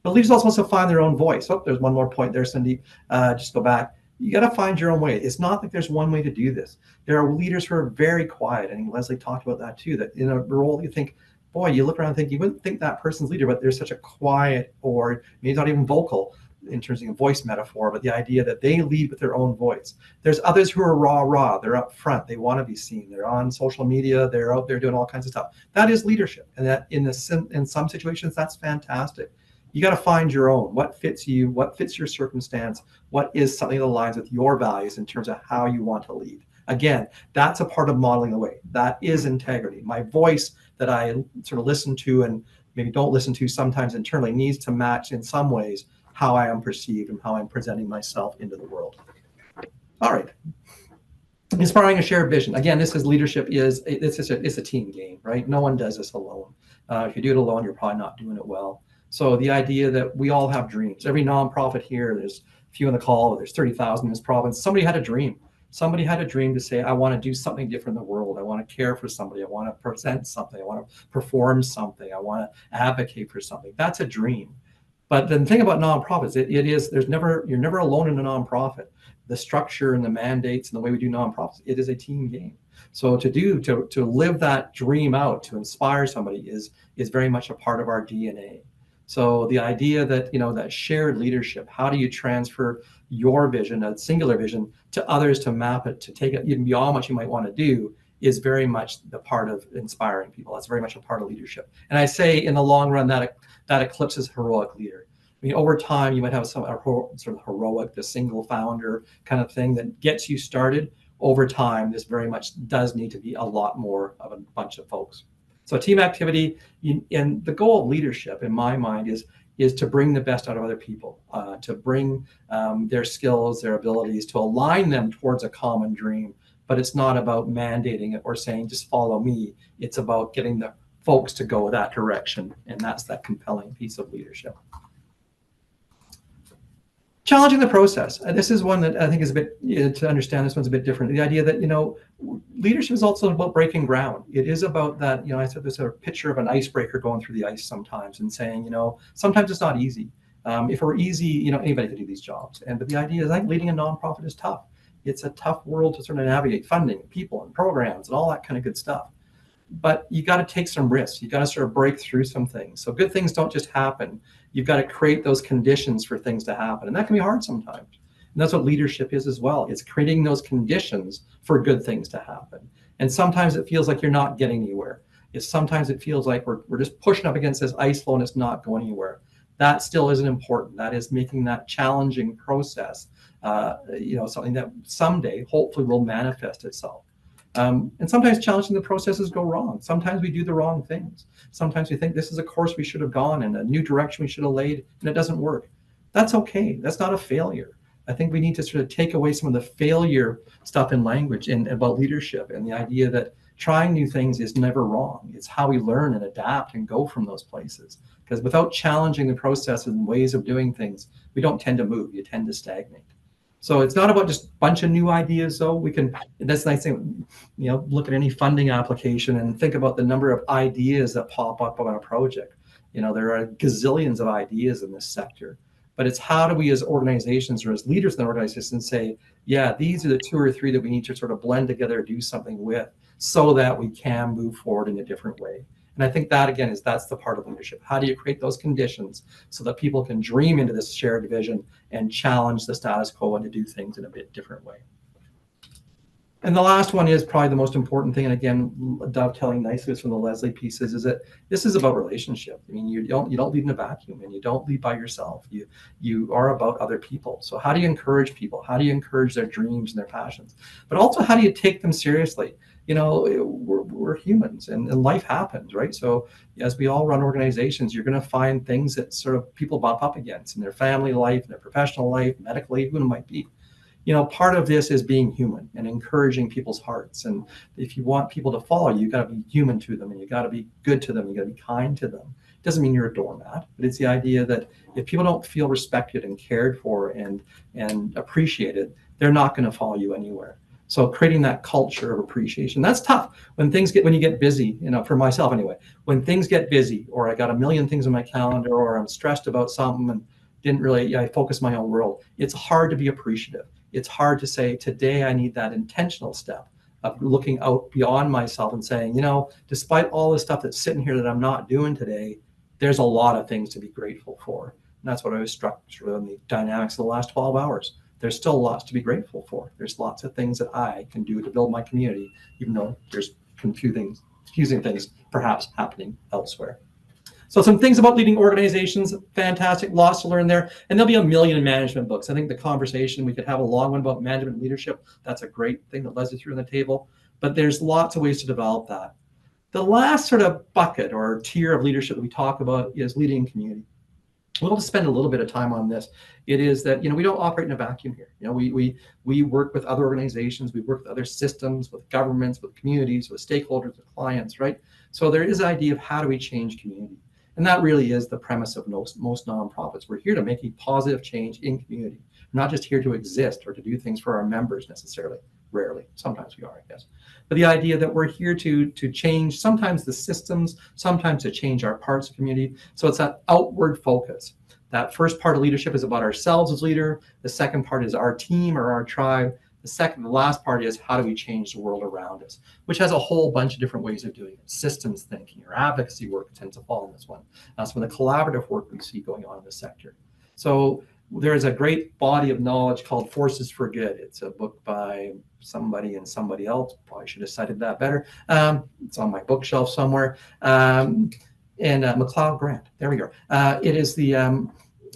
But leaders also must find their own voice. Oh, there's one more point there, Cindy. Just go back. You got to find your own way. It's not like there's one way to do this. There are leaders who are very quiet. I think Leslie talked about that too, that in a role you think, boy, you look around and think you wouldn't think that person's leader, but they're such a quiet, or maybe not even vocal in terms of a voice metaphor, but the idea that they lead with their own voice. There's others who are raw. They're up front. They want to be seen. They're on social media. They're out there doing all kinds of stuff. That is leadership. And that in some situations, that's fantastic. You got to find your own, what fits you, what fits your circumstance, what is something that aligns with your values in terms of how you want to lead. Again, that's a part of modeling the way. That is integrity. My voice that I sort of listen to and maybe don't listen to sometimes internally needs to match in some ways how I am perceived and how I'm presenting myself into the world. All right. Inspiring a shared vision. Again, this is leadership. It's a team game, right? No one does this alone. If you do it alone, you're probably not doing it well. So the idea that we all have dreams. Every nonprofit here, there's a few on the call, there's 30,000 in this province. Somebody had a dream. Somebody had a dream to say, I want to do something different in the world. I want to care for somebody. I want to present something. I want to perform something. I want to advocate for something. That's a dream. But the thing about nonprofits, you're never alone in a nonprofit. The structure and the mandates and the way we do nonprofits, it is a team game. So to live that dream out, to inspire somebody is very much a part of our DNA. So the idea that, that shared leadership, how do you transfer your vision, a singular vision, to others to map it, to take it even beyond what you might want to do, is very much the part of inspiring people. That's very much a part of leadership. And I say in the long run that eclipses heroic leader. I mean, over time, you might have some sort of heroic, the single founder kind of thing that gets you started. Over time, this very much does need to be a lot more of a bunch of folks. So team activity, and the goal of leadership, in my mind, is to bring the best out of other people, to bring their skills, their abilities, to align them towards a common dream. But it's not about mandating it or saying, just follow me. It's about getting the folks to go that direction. And that's that compelling piece of leadership. Challenging the process. This is one that I think is a bit, to understand this one's a bit different. The idea that, leadership is also about breaking ground. It is about that, I said there's a picture of an icebreaker going through the ice sometimes and saying, sometimes it's not easy. If it were easy, anybody could do these jobs. But the idea is like leading a nonprofit is tough. It's a tough world to sort of navigate funding, people and programs and all that kind of good stuff. But you got to take some risks. You got to sort of break through some things. So good things don't just happen. You've got to create those conditions for things to happen. And that can be hard sometimes. And that's what leadership is as well. It's creating those conditions for good things to happen. And sometimes it feels like you're not getting anywhere. Sometimes it feels like we're just pushing up against this ice floe and it's not going anywhere. That still isn't important. That is making that challenging process, something that someday hopefully will manifest itself. And sometimes challenging the processes go wrong. Sometimes we do the wrong things. Sometimes we think this is a course we should have gone in, a new direction we should have laid, and it doesn't work. That's okay. That's not a failure. I think we need to sort of take away some of the failure stuff in language and about leadership, and the idea that trying new things is never wrong. It's how we learn and adapt and go from those places. Because without challenging the processes and ways of doing things, we don't tend to move. You tend to stagnate. So it's not about just a bunch of new ideas, though. That's the nice thing, look at any funding application and think about the number of ideas that pop up on a project. There are gazillions of ideas in this sector, but it's how do we as organizations or as leaders in the organization say, yeah, these are the 2 or 3 that we need to sort of blend together, do something with, so that we can move forward in a different way. And I think that, again, that's the part of leadership. How do you create those conditions so that people can dream into this shared vision and challenge the status quo and to do things in a bit different way? And the last one is probably the most important thing, and again, dovetailing nicely from the Leslie pieces, is that this is about relationship. I mean, you don't lead in a vacuum, and you don't lead by yourself. You are about other people. So how do you encourage people? How do you encourage their dreams and their passions? But also, how do you take them seriously? We're humans, and life happens, right? So as we all run organizations, you're going to find things that sort of people bump up against in their family life, in their professional life, medically, who it might be. Part of this is being human and encouraging people's hearts. And if you want people to follow you, you've got to be human to them, and you got to be good to them. You got to be kind to them. It doesn't mean you're a doormat, but it's the idea that if people don't feel respected and cared for and appreciated, they're not going to follow you anywhere. So creating that culture of appreciation, that's tough when you get busy, for myself anyway, when things get busy, or I got a million things on my calendar, or I'm stressed about something and I focus my own world. It's hard to be appreciative. It's hard to say, today I need that intentional step of looking out beyond myself and saying, despite all the stuff that's sitting here that I'm not doing today, there's a lot of things to be grateful for. And that's what I was struck in the dynamics of the last 12 hours. There's still lots to be grateful for. There's lots of things that I can do to build my community, even though there's confusing things perhaps happening elsewhere. So some things about leading organizations, fantastic, lots to learn there. And there'll be a million management books. I think the conversation, we could have a long one about management and leadership. That's a great thing that Leslie threw on the table. But there's lots of ways to develop that. The last sort of bucket or tier of leadership that we talk about is leading community. We'll spend a little bit of time on this. It is that, we don't operate in a vacuum here. We work with other organizations, we work with other systems, with governments, with communities, with stakeholders, with clients, right? So there is an idea of how do we change community. And that really is the premise of most nonprofits. We're here to make a positive change in community. We're not just here to exist or to do things for our members necessarily. Rarely. Sometimes we are, I guess. But the idea that we're here to change sometimes the systems, sometimes to change our parts of community. So it's that outward focus. That first part of leadership is about ourselves as leader. The second part is our team or our tribe. The last part is how do we change the world around us, which has a whole bunch of different ways of doing it. Systems thinking or advocacy work tends to fall in this one. That's some of the collaborative work we see going on in the sector. So there is a great body of knowledge called Forces for Good. It's a book by somebody and somebody else. Probably should have cited that better. It's on my bookshelf somewhere. And McLeod Grant. There we go. It is the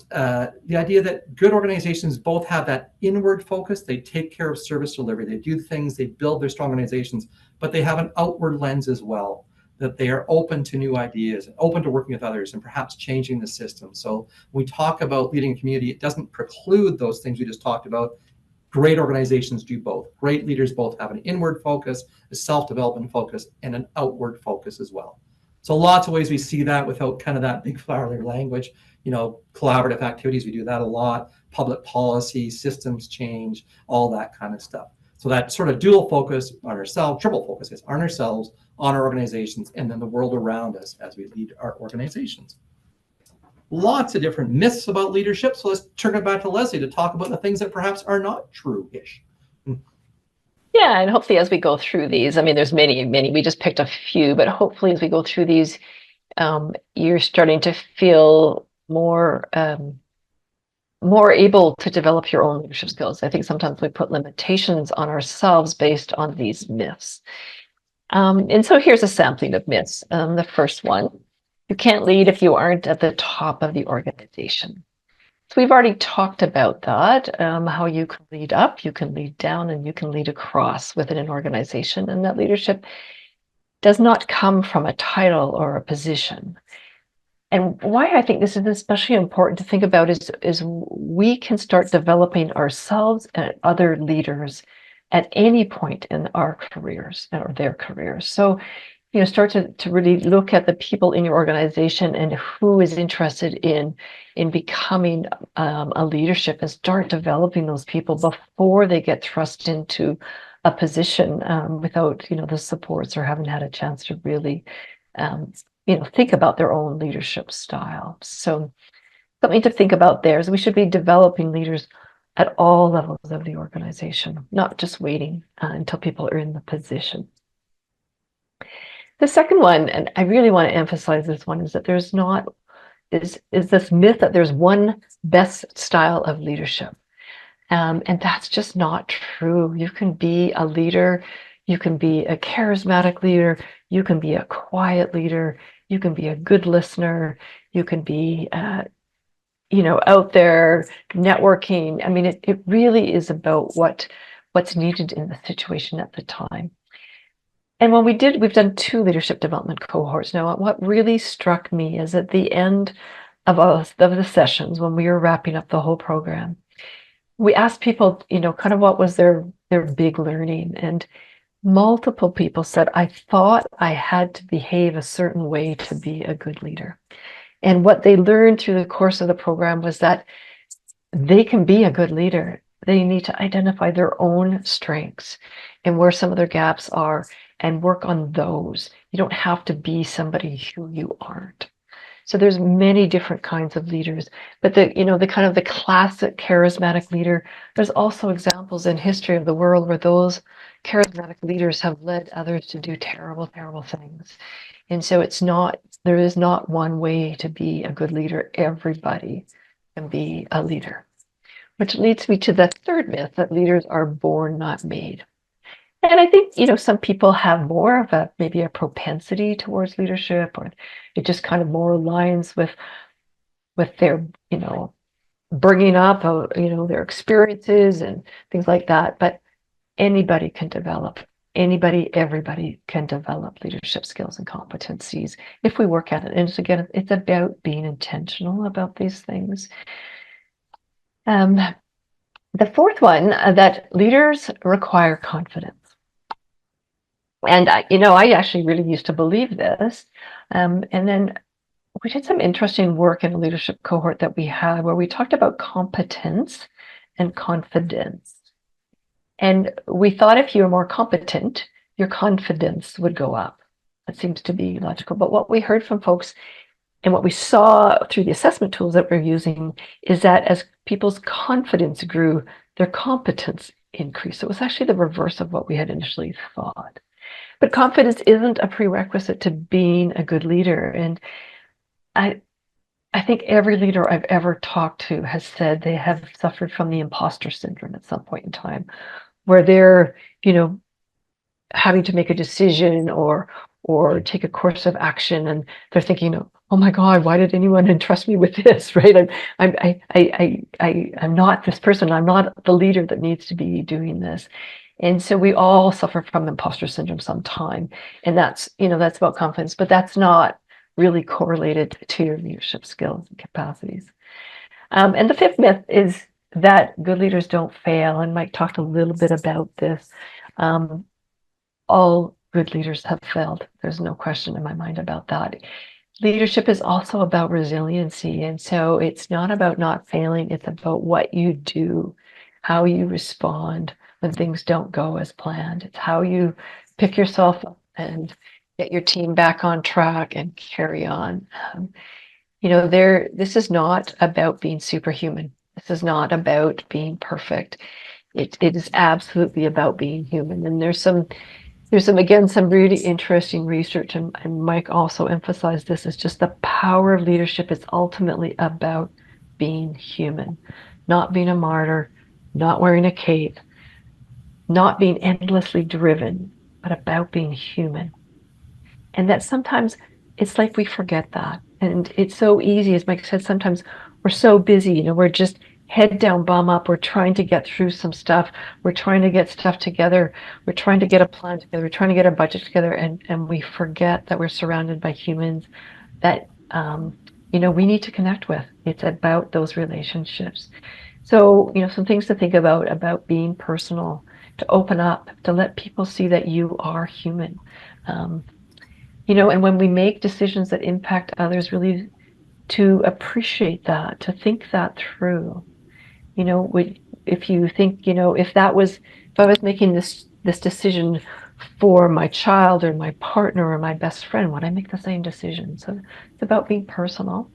idea that good organizations both have that inward focus. They take care of service delivery. They do things. They build their strong organizations, but they have an outward lens as well. That they are open to new ideas and open to working with others and perhaps changing the system. So when we talk about leading a community, it doesn't preclude those things we just talked about. Great organizations do both. Great leaders both have an inward focus, a self-development focus, and an outward focus as well. So lots of ways we see that without kind of that big flowery language. Collaborative activities, we do that a lot. public policy, systems change, all that kind of stuff. So that sort of dual focus on ourselves, triple focus is on ourselves, on our organizations, and then the world around us as we lead our organizations. Lots of different myths about leadership. So let's turn it back to Leslie to talk about the things that perhaps are not true-ish. Yeah, and hopefully as we go through these, I mean, there's many, we just picked a few, but hopefully as we go through these, you're starting to feel more able to develop your own leadership skills. I think sometimes we put limitations on ourselves based on these myths. And so here's a sampling of myths. The first one, you can't lead if you aren't at the top of the organization. So we've already talked about that, how you can lead up, you can lead down, and you can lead across within an organization. And that leadership does not come from a title or a position. And why I think this is especially important to think about is we can start developing ourselves and other leaders at any point in our careers or their careers. So, start to really look at the people in your organization and who is interested in becoming a leadership, and start developing those people before they get thrust into a position without, the supports or haven't had a chance to really think about their own leadership style. So something to think about there is we should be developing leaders at all levels of the organization, not just waiting until people are in the position. The second one, and I really want to emphasize this one, is that there's not, is this myth that there's one best style of leadership. And that's just not true. You can be a leader, you can be a charismatic leader, you can be a quiet leader, you can be a good listener, you can be, out there networking. I mean, it really is about what's needed in the situation at the time. And when we've done 2 leadership development cohorts now, what really struck me is at the end of the sessions, when we were wrapping up the whole program, we asked people, kind of what was their big learning. And multiple people said, I thought I had to behave a certain way to be a good leader. And what they learned through the course of the program was that they can be a good leader. They need to identify their own strengths and where some of their gaps are and work on those. You don't have to be somebody who you aren't. So there's many different kinds of leaders, but the kind of the classic charismatic leader, there's also examples in history of the world where those charismatic leaders have led others to do terrible, terrible things. And so there is not one way to be a good leader. Everybody can be a leader, which leads me to the third myth, that leaders are born, not made. And I think, some people have more of maybe a propensity towards leadership, or it just kind of more aligns with their, bringing up, their experiences and things like that. But anybody can develop, everybody can develop leadership skills and competencies if we work at it. And again, it's about being intentional about these things. The fourth one, that leaders require confidence. And, I actually really used to believe this. And then we did some interesting work in a leadership cohort that we had where we talked about competence and confidence. And we thought if you were more competent, your confidence would go up. That seems to be logical. But what we heard from folks and what we saw through the assessment tools that we're using is that as people's confidence grew, their competence increased. So it was actually the reverse of what we had initially thought. But confidence isn't a prerequisite to being a good leader. And I think every leader I've ever talked to has said they have suffered from the imposter syndrome at some point in time, where they're, having to make a decision or take a course of action, and they're thinking, oh my God, why did anyone entrust me with this, right? I'm not this person. I'm not the leader that needs to be doing this. And so we all suffer from imposter syndrome sometime. And that's about confidence, but that's not really correlated to your leadership skills and capacities. And the fifth myth is that good leaders don't fail. And Mike talked a little bit about this. All good leaders have failed. There's no question in my mind about that. Leadership is also about resiliency. And so it's not about not failing, it's about what you do, how you respond when things don't go as planned. It's how you pick yourself up and get your team back on track and carry on. This is not about being superhuman. This is not about being perfect. It is absolutely about being human. And there's some really interesting research, and Mike also emphasized this, is just the power of leadership is ultimately about being human, not being a martyr, not wearing a cape, not being endlessly driven, but about being human. And that sometimes it's like we forget that. And it's so easy, as Mike said, sometimes we're so busy, we're just head down, bum up. We're trying to get through some stuff. We're trying to get stuff together. We're trying to get a plan together. We're trying to get a budget together. And we forget that we're surrounded by humans that, we need to connect with. It's about those relationships. So, some things to think about being personal, to open up, to let people see that you are human. And when we make decisions that impact others, really to appreciate that, to think that through. If you think, if I was making this decision for my child or my partner or my best friend, would I make the same decision? So it's about being personal.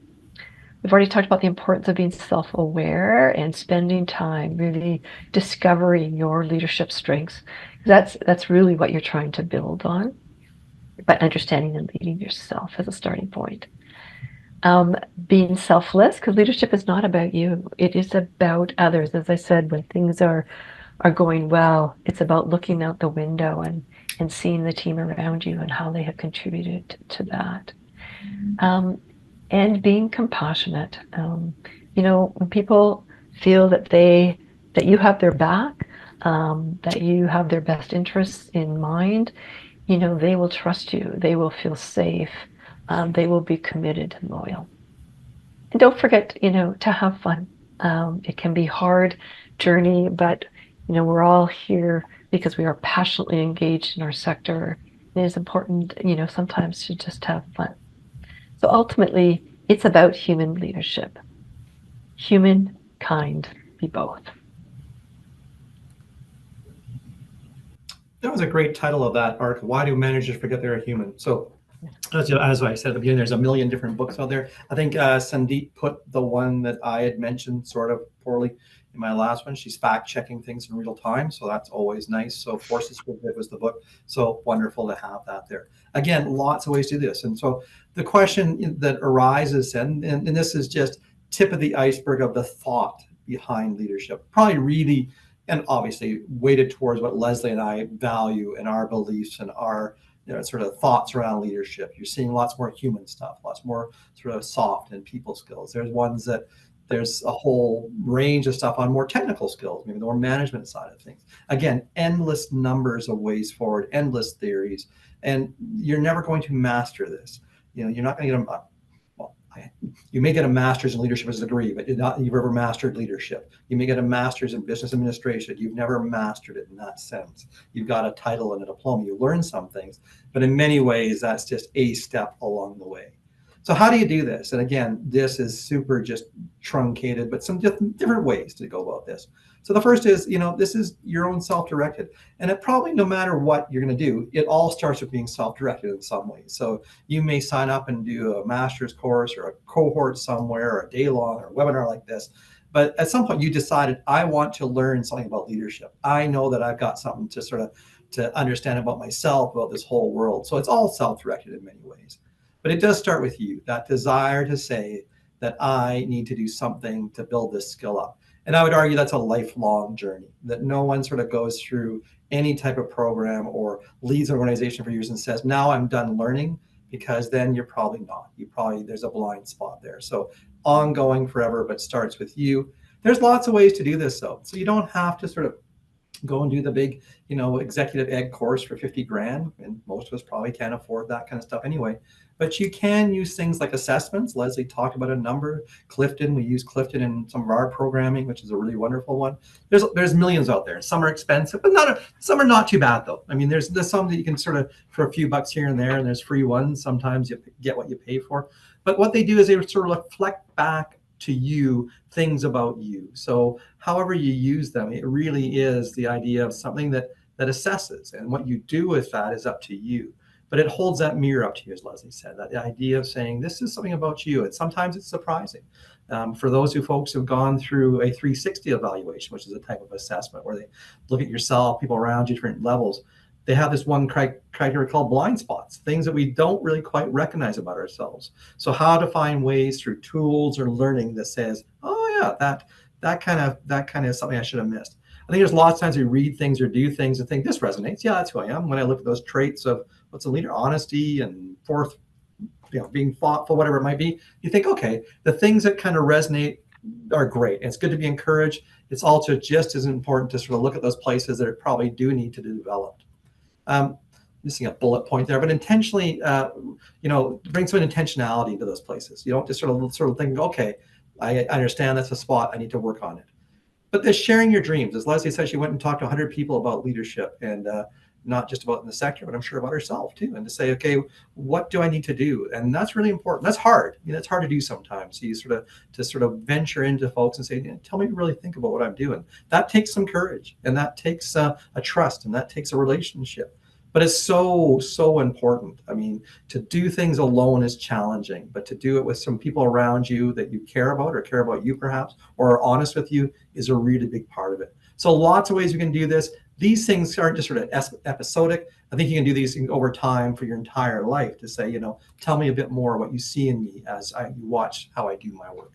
We've already talked about the importance of being self-aware and spending time really discovering your leadership strengths. That's really what you're trying to build on, but understanding and leading yourself as a starting point. Being selfless, because leadership is not about you. It is about others. As I said, when things are going well, it's about looking out the window and seeing the team around you and how they have contributed to that. And being compassionate. When people feel that you have their back, that you have their best interests in mind, they will trust you. They will feel safe. They will be committed and loyal. And don't forget, to have fun. It can be a hard journey, but, we're all here because we are passionately engaged in our sector. It is important, sometimes to just have fun. So ultimately, it's about human leadership. Human, kind, be both. That was a great title of that article. Why do managers forget they're a human? So as I said at the beginning, there's a million different books out there. I think Sandeep put the one that I had mentioned sort of poorly in my last one. She's fact checking things in real time, so that's always nice. So Forces for Good was the book. So wonderful to have that there. Again, lots of ways to do this. And so the question that arises, and this is just tip of the iceberg of the thought behind leadership, probably really, and obviously weighted towards what Leslie and I value and our beliefs and our sort of thoughts around leadership. You're seeing lots more human stuff, lots more sort of soft and people skills. There's a whole range of stuff on more technical skills, maybe the more management side of things. Again, endless numbers of ways forward, endless theories, and you're never going to master this. You're not going to get them. You may get a master's in leadership as a degree, but you've ever mastered leadership. You may get a master's in business administration. You've never mastered it in that sense. You've got a title and a diploma. You learn some things, but in many ways, that's just a step along the way. So how do you do this? And again, this is super just truncated, but some different ways to go about this. So the first is, this is your own self-directed. And it probably, no matter what you're going to do, it all starts with being self-directed in some ways. So you may sign up and do a master's course or a cohort somewhere, or a day long or a webinar like this. But at some point you decided, I want to learn something about leadership. I know that I've got something to understand about myself, about this whole world. So it's all self-directed in many ways. But it does start with you, that desire to say that I need to do something to build this skill up. And I would argue that's a lifelong journey, that no one sort of goes through any type of program or leads an organization for years and says, now I'm done learning, because then you're probably not. There's a blind spot there. So ongoing forever, but starts with you. There's lots of ways to do this though. So you don't have to sort of go and do the big, executive ed course for 50 grand. And most of us probably can't afford that kind of stuff anyway. But you can use things like assessments. Leslie talked about a number. Clifton, we use Clifton in some of our programming, which is a really wonderful one. There's millions out there. Some are expensive, but some are not too bad though. I mean, there's some that you can sort of for a few bucks here and there, and there's free ones. Sometimes you get what you pay for. But what they do is they sort of reflect back to you things about you. So however you use them, it really is the idea of something that assesses, and what you do with that is up to you. But it holds that mirror up to you, as Leslie said, that the idea of saying this is something about you. And sometimes it's surprising. For those folks who've gone through a 360 evaluation, which is a type of assessment where they look at yourself, people around you, different levels, they have this one criteria called blind spots, things that we don't really quite recognize about ourselves. So how to find ways through tools or learning that says, oh yeah, that kind of is something I should have missed. I think there's lots of times we read things or do things and think this resonates. Yeah, that's who I am. When I look at those traits of what's a leader, honesty and being thoughtful, whatever it might be, you think, okay, the things that kind of resonate are great. It's good to be encouraged. It's also just as important to sort of look at those places that probably do need to be developed. Missing a bullet point there, but intentionally, bring some intentionality into those places. You don't just sort of think, okay, I understand that's a spot, I need to work on it. But the sharing your dreams, as Leslie said, she went and talked to 100 people about leadership, and not just about in the sector, but I'm sure about herself too. And to say, okay, what do I need to do? And that's really important. That's hard. It's hard to do sometimes. So you sort of venture into folks and say, tell me to really think about what I'm doing. That takes some courage, and that takes a trust, and that takes a relationship. But it's so, so important. I mean, to do things alone is challenging, but to do it with some people around you that you care about or care about you perhaps, or are honest with you, is a really big part of it. So lots of ways you can do this. These things aren't just sort of episodic. I think you can do these things over time for your entire life to say, tell me a bit more what you see in me as you watch how I do my work.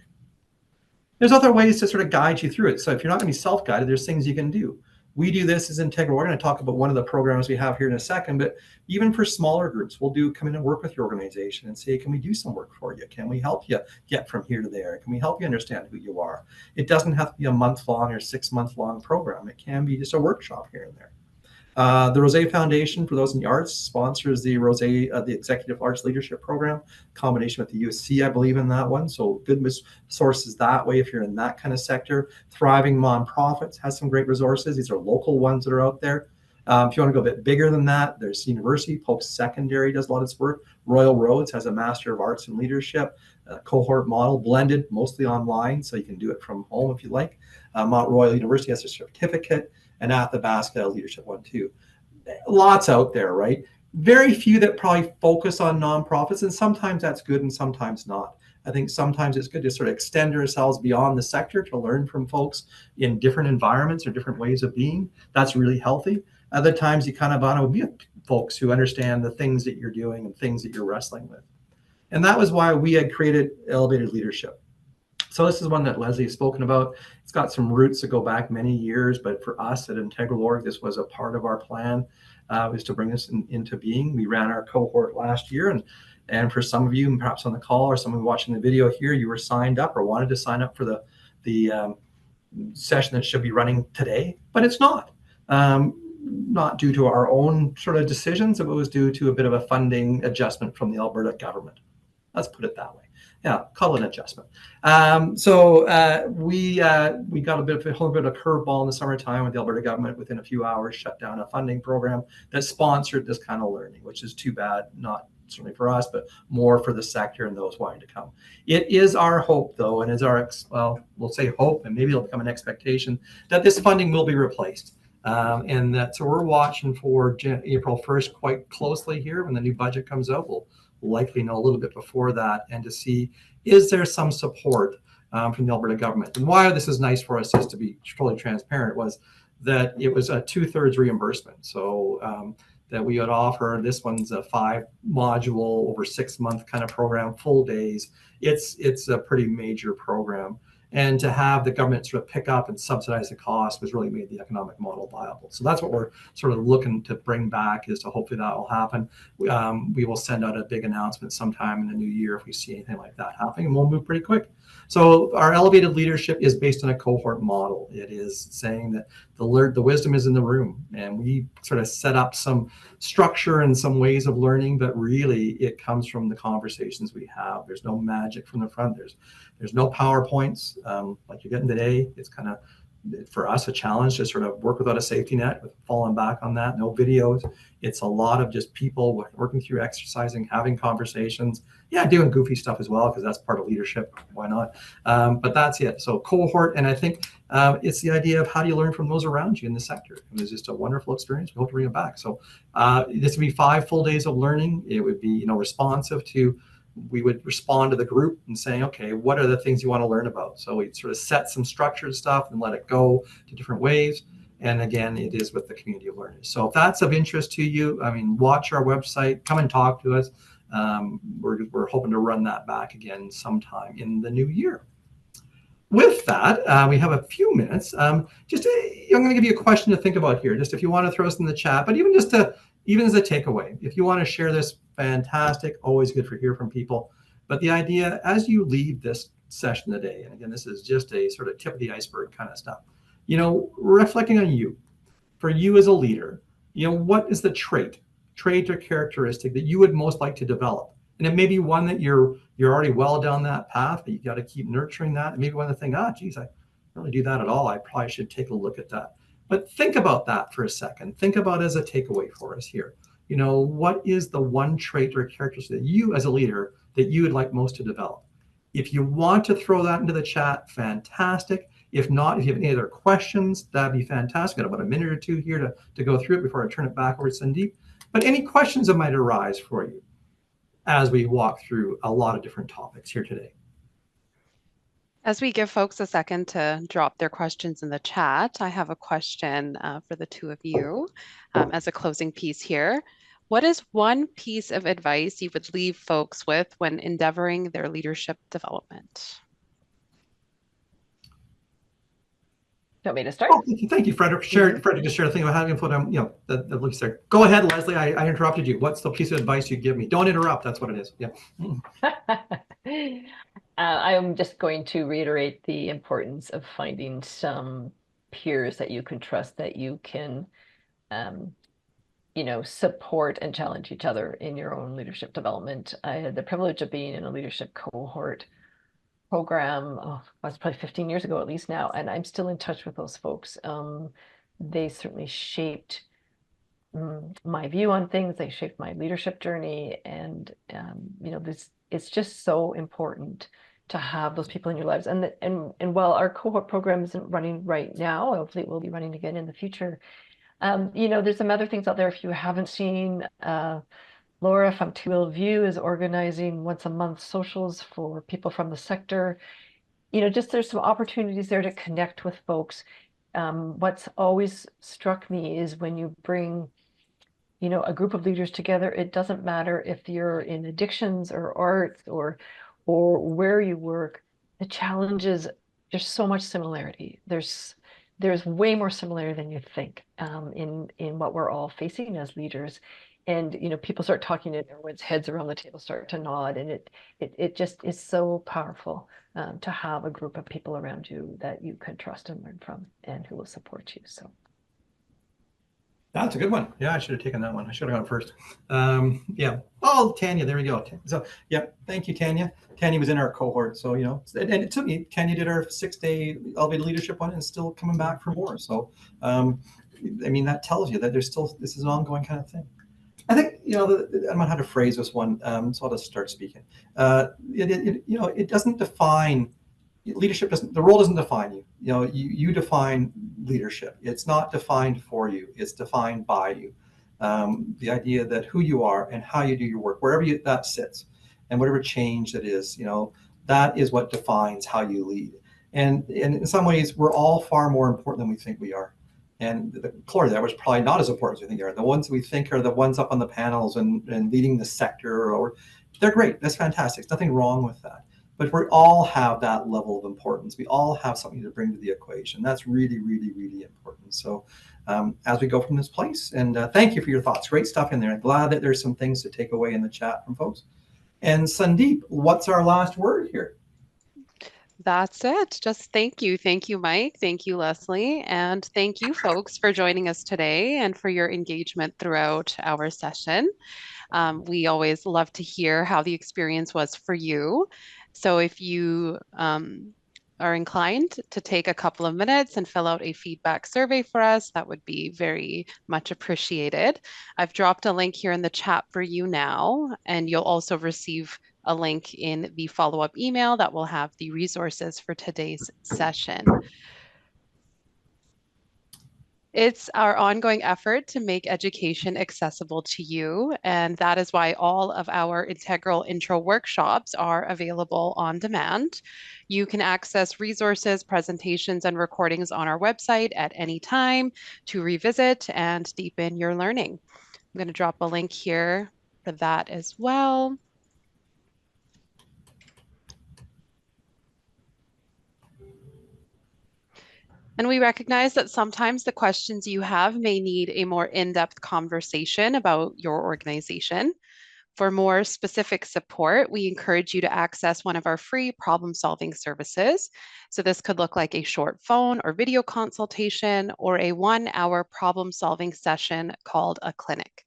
There's other ways to sort of guide you through it. So if you're not going to be self-guided, there's things you can do. We do this as Integral. We're going to talk about one of the programs we have here in a second, but even for smaller groups, we'll come in and work with your organization and say, can we do some work for you? Can we help you get from here to there? Can we help you understand who you are? It doesn't have to be a month-long or 6-month-long program. It can be just a workshop here and there. The Rosé Foundation, for those in the arts, sponsors the Rosé, the Executive Arts Leadership Program, combination with the USC, I believe, in that one. So good sources that way if you're in that kind of sector. Thriving Nonprofits has some great resources. These are local ones that are out there. If you want to go a bit bigger than that, there's university, post-secondary does a lot of this work. Royal Roads has a Master of Arts in Leadership, cohort model, blended, mostly online, so you can do it from home if you like. Mount Royal University has a certificate, and Athabasca leadership one too. Lots out there, right? Very few that probably focus on nonprofits, and sometimes that's good and sometimes not. I think sometimes it's good to sort of extend ourselves beyond the sector to learn from folks in different environments or different ways of being. That's really healthy. Other times you kind of want to be with folks who understand the things that you're doing and things that you're wrestling with. And that was why we had created Elevated Leadership. So this is one that Leslie has spoken about. It's got some roots that go back many years, but for us at IntegralOrg, this was a part of our plan, was to bring this into being. We ran our cohort last year, and for some of you, and perhaps on the call or someone watching the video here, you were signed up or wanted to sign up for the session that should be running today, but it's not. Not due to our own sort of decisions, it was due to a bit of a funding adjustment from the Alberta government. Let's put it that way. Yeah, call it an adjustment. We got a whole bit of a curveball in the summertime with the Alberta government. Within a few hours, shut down a funding program that sponsored this kind of learning, which is too bad, not certainly for us, but more for the sector and those wanting to come. It is our hope, though, and is our, we'll say hope, and maybe it'll become an expectation, that this funding will be replaced. And so we're watching for April 1st quite closely here when the new budget comes out. We'll likely know a little bit before that, and to see, is there some support from the Alberta government? And why this is nice for us, just to be totally transparent, was that it was a 2/3 reimbursement. So that we would offer, this one's a 5-module over 6-month kind of program, full days. It's a pretty major program. And to have the government sort of pick up and subsidize the cost was really made the economic model viable. So that's what we're sort of looking to bring back, is to hopefully that will happen. We will send out a big announcement sometime in the new year if we see anything like that happening, and we'll move pretty quick. So our elevated leadership is based on a cohort model. It is saying that the wisdom is in the room, and we sort of set up some structure and some ways of learning, but really it comes from the conversations we have. There's no magic from the front. There's no PowerPoints like you're getting today. It's kind of, for us, a challenge to sort of work without a safety net, with falling back on that. No videos. It's a lot of just people working through exercising, having conversations. Yeah, doing goofy stuff as well, because that's part of leadership. Why not? But that's it. So cohort, and I think it's the idea of how do you learn from those around you in the sector. It was just a wonderful experience. We hope to bring it back. So this would be 5 full days of learning. It would be, responsive to, we would respond to the group and saying, okay, what are the things you want to learn about? So we sort of set some structured stuff and let it go to different ways. And again, it is with the community of learners. So if that's of interest to you, watch our website, come and talk to us. We're hoping to run that back again sometime in the new year. With that, we have a few minutes. I'm going to give you a question to think about here, just if you want to throw us in the chat, but even as a takeaway, if you want to share this, fantastic, always good to hear from people. But the idea, as you leave this session today, and again, this is just a sort of tip of the iceberg kind of stuff, reflecting on you, for you as a leader, what is the trait or characteristic that you would most like to develop? And it may be one that you're already well down that path, but you got to keep nurturing that. And maybe one of the things, geez, I don't really do that at all. I probably should take a look at that. But think about that for a second. Think about as a takeaway for us here. What is the one trait or characteristic that you as a leader that you would like most to develop? If you want to throw that into the chat, fantastic. If not, if you have any other questions, that'd be fantastic. Got about a minute or two here to go through it before I turn it back over to Sandeep. But any questions that might arise for you as we walk through a lot of different topics here today. As we give folks a second to drop their questions in the chat, I have a question for the two of you as a closing piece here. What is one piece of advice you would leave folks with when endeavoring their leadership development? Want me to start? Oh, thank you, Frederick. Frederick, just share a thing about having input on, the least there. Go ahead, Leslie. I interrupted you. What's the piece of advice you give me? Don't interrupt. That's what it is. Yeah. I'm just going to reiterate the importance of finding some peers that you can trust, that you can, support and challenge each other in your own leadership development. I had the privilege of being in a leadership cohort program, that's probably 15 years ago at least now, and I'm still in touch with those folks. They certainly shaped my view on things. They shaped my leadership journey, and it's just so important to have those people in your lives. And while our cohort program isn't running right now, hopefully it will be running again in the future. There's some other things out there. If you haven't seen, Laura from Two Wheel View is organizing once a month socials for people from the sector. There's some opportunities there to connect with folks. What's always struck me is when you bring, a group of leaders together, it doesn't matter if you're in addictions or arts or where you work, the challenges, there's so much similarity. There's way more similarity than you think in what we're all facing as leaders. And people start talking and everyone's heads around the table start to nod, and it just is so powerful to have a group of people around you that you can trust and learn from, and who will support you. So that's a good one. Yeah, I should have taken that one. I should have gone first. Yeah. Oh, Tanya, there we go. So yeah, thank you, Tanya. Tanya was in our cohort, so and it took me. Tanya did our 6-day elevated leadership one, and still coming back for more. So that tells you that this is an ongoing kind of thing. I think, I don't know how to phrase this one, so I'll just start speaking. It doesn't define, leadership the role doesn't define you. You define leadership. It's not defined for you, it's defined by you. The idea that who you are and how you do your work, wherever that sits, and whatever change that is, that is what defines how you lead. And in some ways, we're all far more important than we think we are. And the Clore there was probably not as important as we think they are. The ones we think are the ones up on the panels and leading the sector, they're great. That's fantastic. There's nothing wrong with that. But we all have that level of importance. We all have something to bring to the equation. That's really, really, really important. So as we go from this place, and thank you for your thoughts. Great stuff in there. I'm glad that there's some things to take away in the chat from folks. And Sandeep, what's our last word here? That's it. Just thank you. Thank you, Mike. Thank you, Leslie. And thank you, folks, for joining us today and for your engagement throughout our session. We always love to hear how the experience was for you. So if you are inclined to take a couple of minutes and fill out a feedback survey for us, that would be very much appreciated. I've dropped a link here in the chat for you now, and you'll also receive a link in the follow-up email that will have the resources for today's session. It's our ongoing effort to make education accessible to you, and that is why all of our integral intro workshops are available on demand. You can access resources, presentations, and recordings on our website at any time to revisit and deepen your learning. I'm going to drop a link here for that as well. And we recognize that sometimes the questions you have may need a more in-depth conversation about your organization. For more specific support, we encourage you to access one of our free problem-solving services. So this could look like a short phone or video consultation or a 1-hour problem-solving session called a clinic.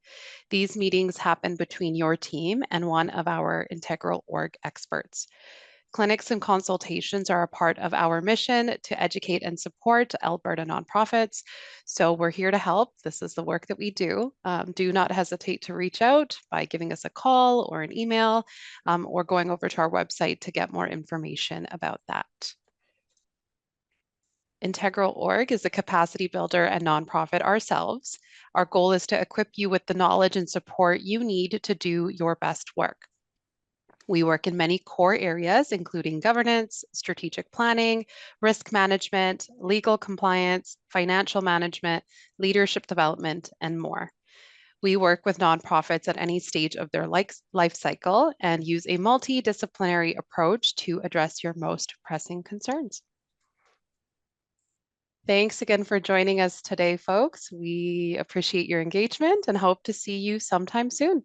These meetings happen between your team and one of our IntegralOrg experts. Clinics and consultations are a part of our mission to educate and support Alberta nonprofits. So we're here to help. This is the work that we do. Do not hesitate to reach out by giving us a call or an email or going over to our website to get more information about that. IntegralOrg is a capacity builder and nonprofit ourselves. Our goal is to equip you with the knowledge and support you need to do your best work. We work in many core areas, including governance, strategic planning, risk management, legal compliance, financial management, leadership development, and more. We work with nonprofits at any stage of their life cycle and use a multidisciplinary approach to address your most pressing concerns. Thanks again for joining us today, folks. We appreciate your engagement and hope to see you sometime soon.